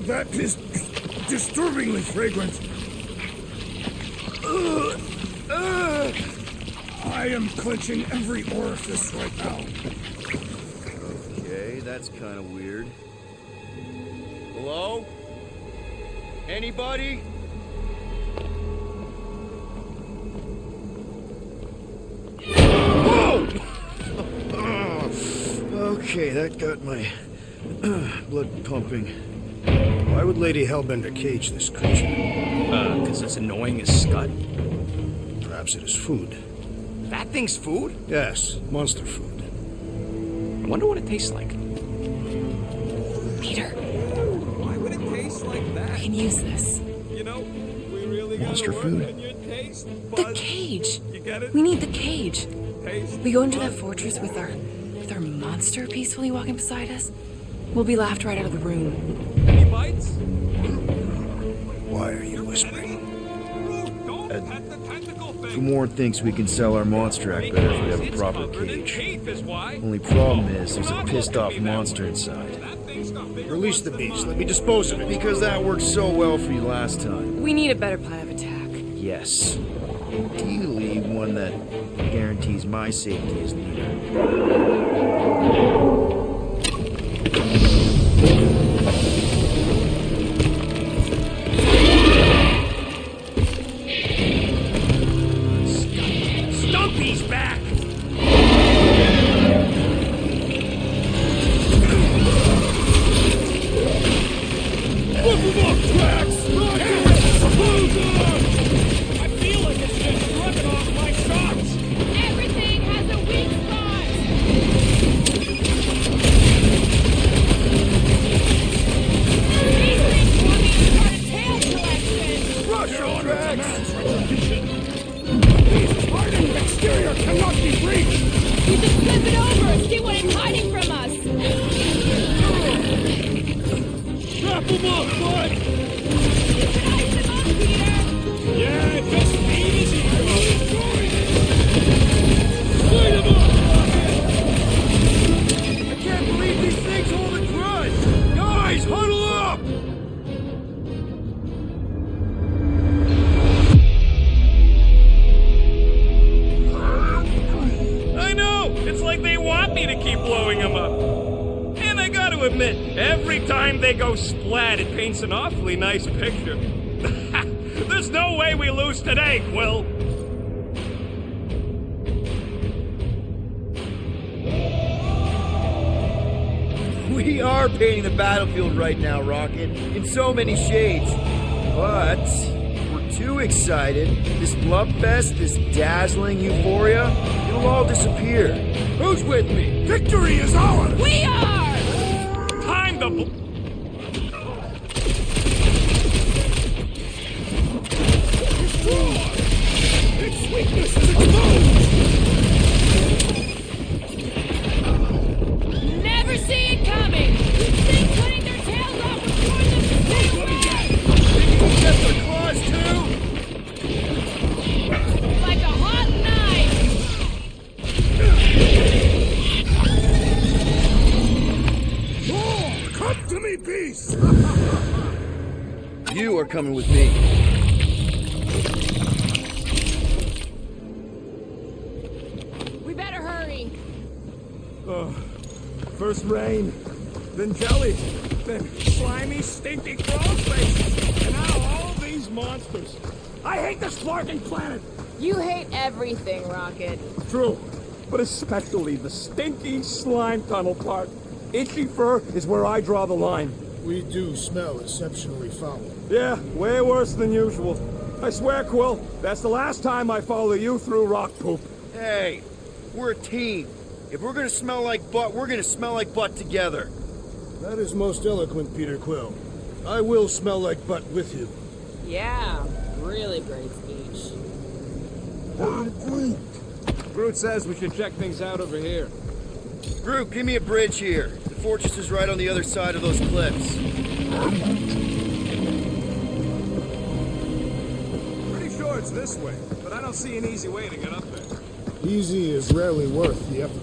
That is disturbingly fragrant. I am clenching every orifice right now. Okay, that's kind of weird. Hello? Anybody? Whoa! Okay, that got my blood pumping. Why would Lady Hellbender cage this creature? Because it's annoying as scud. Perhaps it is food. That thing's food? Yes, monster food. I wonder what it tastes like. Peter, Why would it taste like that? we can use this. You know, we really Monster gotta work food. on your taste The buds. cage. You get it? We need the cage. Taste We go into that buds. fortress with our monster peacefully walking beside us. We'll be laughed right out of the room. Any bites? Why are you whispering? Pet the tentacle thing. Gamora thinks we can sell our monster act better if we have a proper cage. Only problem is there's a pissed off monster inside. Release the beast. Let me dispose of it. Because that worked so well for you last time. We need a better plan of attack. Yes. Ideally, one that guarantees my safety as leader. Stumpy's back! Look time they go splat, it paints an awfully nice picture. There's no way we lose today, Quill. We are painting the battlefield right now, Rocket, in so many shades. But we're too excited. This love fest, this dazzling euphoria, it'll all disappear. Who's with me? Victory is ours! We are! Time to Its weakness is exposed! Never see it coming! Think putting their tails off would warn them to stay away! Get the claws too? Like a hot knife! Oh, come to me, beast! You are coming with me. We better hurry. First rain, then jelly, then slimy, stinky crawl spaces, and now all these monsters. I hate this fucking planet! You hate everything, Rocket. True, but especially the stinky slime tunnel part. Itchy fur is where I draw the line. We do smell exceptionally foul. Yeah, way worse than usual. I swear, Quill, that's the last time I follow you through rock poop. Hey, we're a team. If we're gonna smell like butt, we're gonna smell like butt together. That is most eloquent, Peter Quill. I will smell like butt with you. Yeah, really great speech. Groot says we should check things out over here. Groot, give me a bridge here. The fortress is right on the other side of those cliffs. Pretty sure it's this way, but I don't see an easy way to get up there. Easy is rarely worth the effort.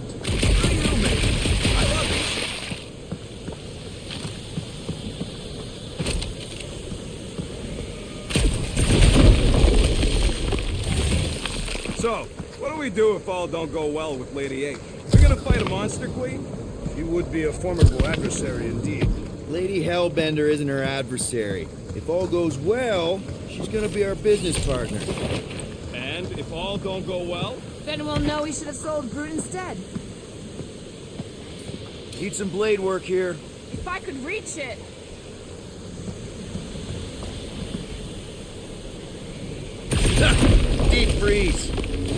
So, what do we do if all don't go well with Lady H? We're gonna fight a monster queen? She would be a formidable adversary indeed. Lady Hellbender isn't her adversary. If all goes well, she's gonna be our business partner. And if all don't go well? Then we'll know we should have sold Groot instead. Need some blade work here. If I could reach it. Deep freeze.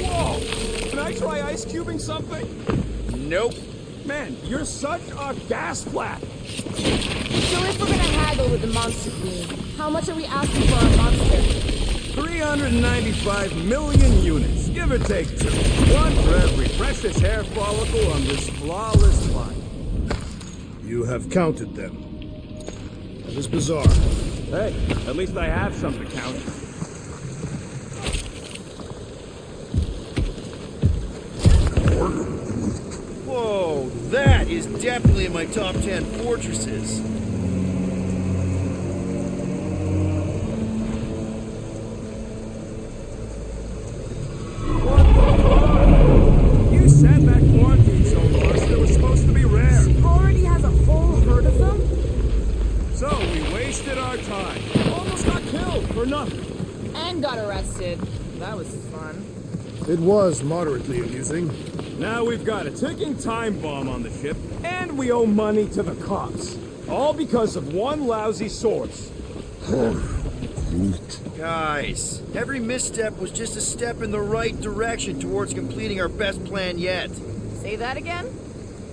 Whoa! Can I try ice cubing something? Nope. Man, you're such a gas flat! So if we're gonna haggle with the Monster Queen, how much are we asking for our monster? 395 million units, give or take 2. One for every precious hair follicle on this flawless body. You have counted them. That is bizarre. Hey, at least I have some to count. Whoa, that is definitely in my top 10 fortresses. You said that quarantine zone monster was supposed to be rare. She already has a whole herd of them? So we wasted our time. Almost got killed for nothing. And got arrested. That was fun. It was moderately amusing. Now we've got a ticking time bomb on the ship, and we owe money to the cops. All because of one lousy source. Guys, every misstep was just a step in the right direction towards completing our best plan yet. Say that again?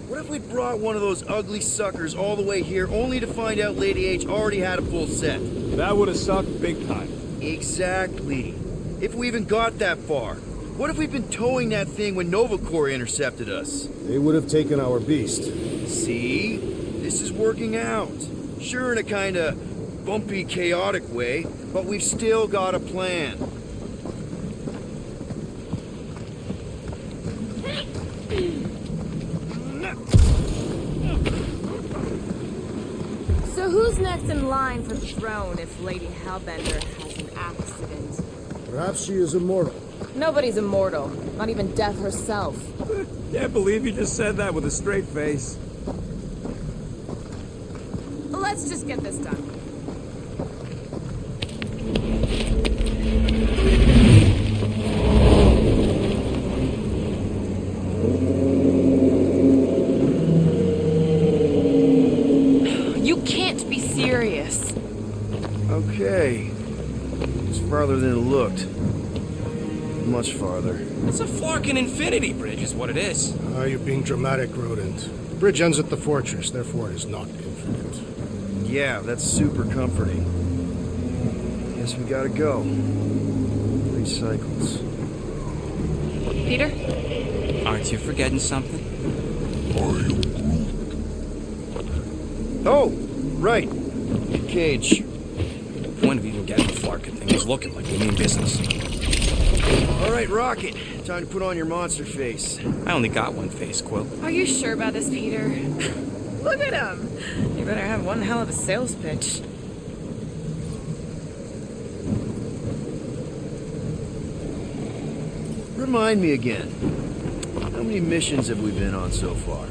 What if we brought one of those ugly suckers all the way here only to find out Lady H already had a full set? That would have sucked big time. Exactly. If we even got that far. What if we'd been towing that thing when Nova Corps intercepted us? They would have taken our beast. See? This is working out. Sure, in a kinda bumpy, chaotic way, but we've still got a plan. So who's next in line for the throne if Lady Hellbender has an accident? Perhaps she is immortal. Nobody's immortal, not even death herself. Can't believe you just said that with a straight face. Let's Let's just get this done. You can't be serious. Okay. It's farther than it looked. Much farther. It's a Flarkin Infinity Bridge is what it is. You're being dramatic, Rodent. The bridge ends at the fortress, therefore it is not infinite. Yeah, that's super comforting. Guess we gotta go. 3 cycles. Peter? Aren't you forgetting something? Oh, right. Cage. Point of even getting the Flarkin thing is looking like we mean business. All right, Rocket. Time to put on your monster face. I only got one face, Quill. Are you sure about this, Peter? Look at him. You better have one hell of a sales pitch. Remind me again. How many missions have we been on so far?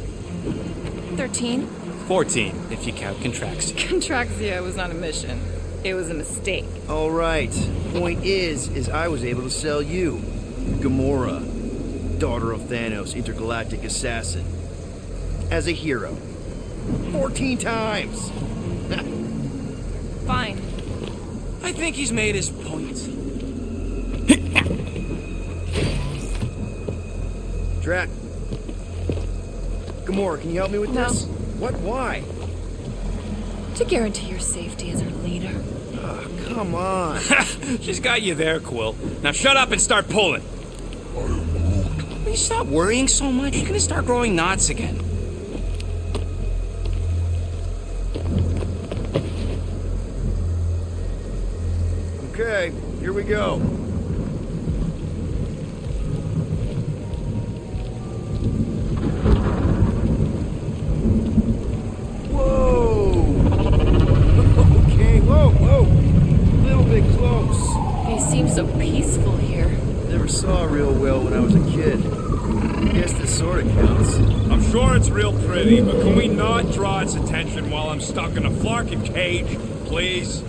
13? 14, if you count Contraxia. Contraxia was not a mission. It was a mistake. All right. Point is I was able to sell you, Gamora, daughter of Thanos, intergalactic assassin, as a hero. 14 times. Fine. I think he's made his point. Drax. Gamora, can you help me with No. this? What? Why? To guarantee your safety as our leader. Oh, come on. She's got you there, Quill. Now shut up and start pulling. Will you stop worrying so much? You're gonna start growing knots again. Okay, here we go. Seems so peaceful here. Never saw real well when I was a kid. Guess this sort of counts. I'm sure it's real pretty, but can we not draw its attention while I'm stuck in a Flarkin cage, please?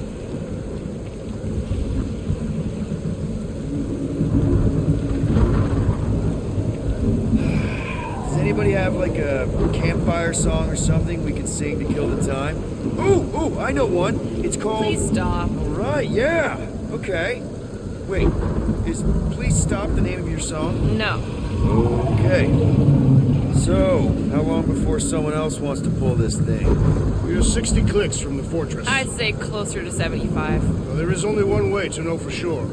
Does anybody have like a campfire song or something we can sing to kill the time? Ooh, I know one. It's called... Please stop. All right, yeah. Okay. Wait, is Please Stop the name of your song? No. Okay. So, how long before someone else wants to pull this thing? We are 60 clicks from the fortress. I'd say closer to 75. Well, there is only one way to know for sure.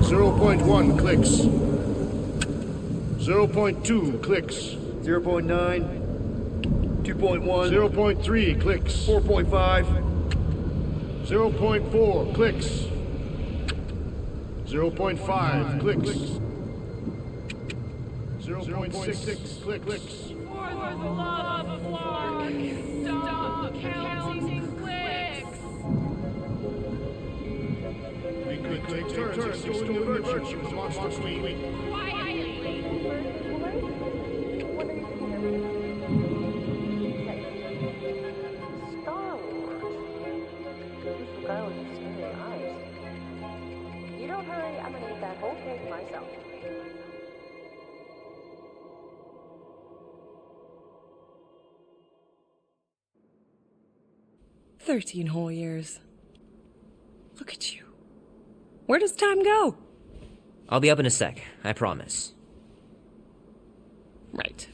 0.1 clicks. 0.2 clicks. 0.9. 2.1. 0.3 clicks. 4.5. 0.4 clicks. 0.5 clicks. 0.6 clicks. For the love of Lark, stop counting clicks. We could take turns extolling the virtues of Monster Queen. Star Wars. Beautiful girl with the staring eyes. You don't hurry, I'm gonna eat that whole cake myself. "13 whole years. Look at you. Where does time go?" I'll be up in a sec, I promise. Right.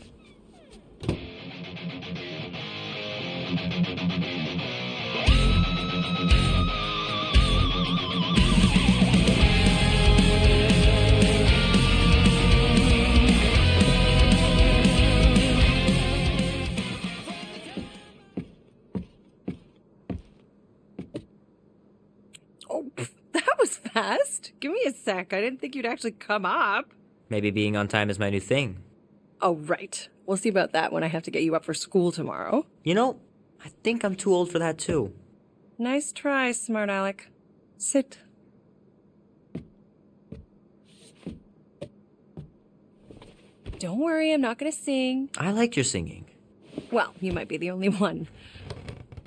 That was fast. Give me a sec. I didn't think you'd actually come up. Maybe being on time is my new thing. Oh, right. We'll see about that when I have to get you up for school tomorrow. You know, I think I'm too old for that too. Nice try, smart Alec. Sit. Don't worry, I'm not gonna sing. I liked your singing. Well, you might be the only one.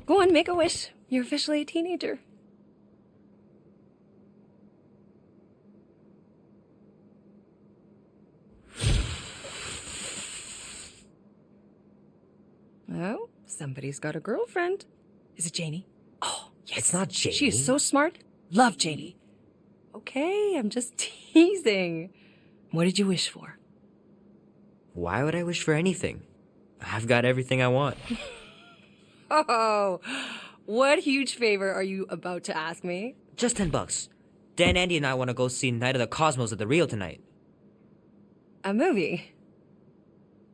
Go on, make a wish. You're officially a teenager. Oh, somebody's got a girlfriend. Is it Janie? Oh, yes. It's not Janie. She is so smart. Love Janie. Okay, I'm just teasing. What did you wish for? Why would I wish for anything? I've got everything I want. Oh, what huge favor are you about to ask me? Just $10. Dan, Andy, and I want to go see Night of the Cosmos at the Rio tonight. A movie?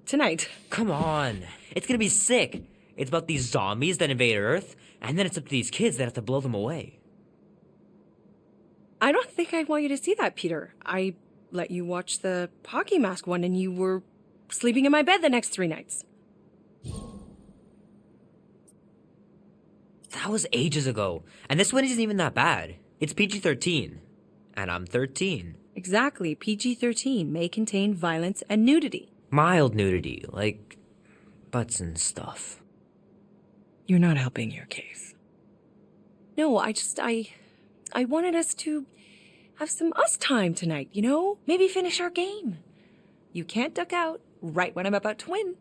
Tonight? Come on. It's gonna be sick. It's about these zombies that invade Earth, and then it's up to these kids that have to blow them away. I don't think I want you to see that, Peter. I let you watch the hockey mask one and you were sleeping in my bed the next 3 nights. That was ages ago. And this one isn't even that bad. It's PG-13. And I'm 13. Exactly. PG-13 may contain violence and nudity. Mild nudity, like butts and stuff. You're not helping your case. No, I wanted us to have some us time tonight, you know? Maybe finish our game. You can't duck out right when I'm about to win.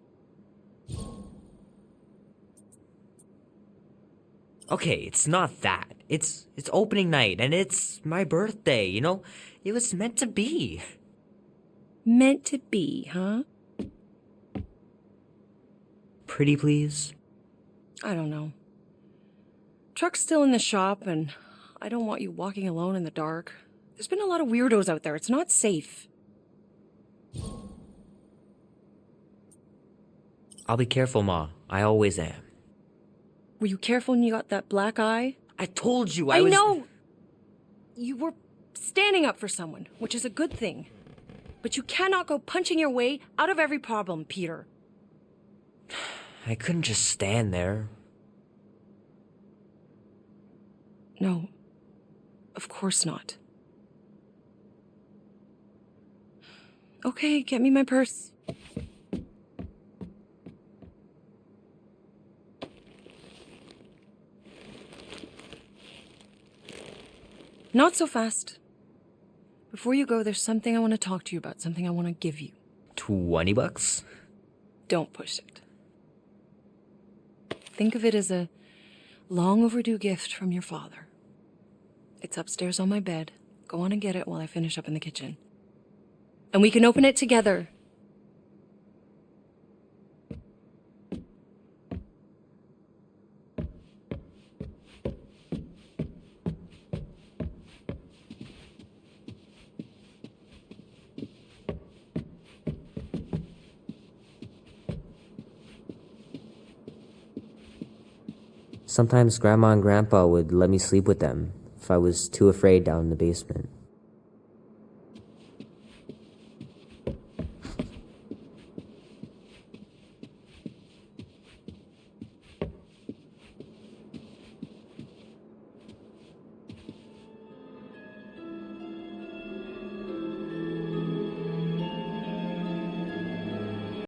Okay, it's not that. It's opening night, and it's my birthday, you know? It was meant to be. Meant to be, huh? Pretty please? I don't know. Truck's still in the shop, and I don't want you walking alone in the dark. There's been a lot of weirdos out there. It's not safe. I'll be careful, Ma. I always am. Were you careful when you got that black eye? I told you I know! You were standing up for someone, which is a good thing. But you cannot go punching your way out of every problem, Peter. I couldn't just stand there. No. Of course not. Okay, get me my purse. Not so fast. Before you go, there's something I want to talk to you about, something I want to give you. $20? Don't push it. Think of it as a long overdue gift from your father. It's upstairs on my bed. Go on and get it while I finish up in the kitchen. And we can open it together. Sometimes Grandma and Grandpa would let me sleep with them if I was too afraid down in the basement.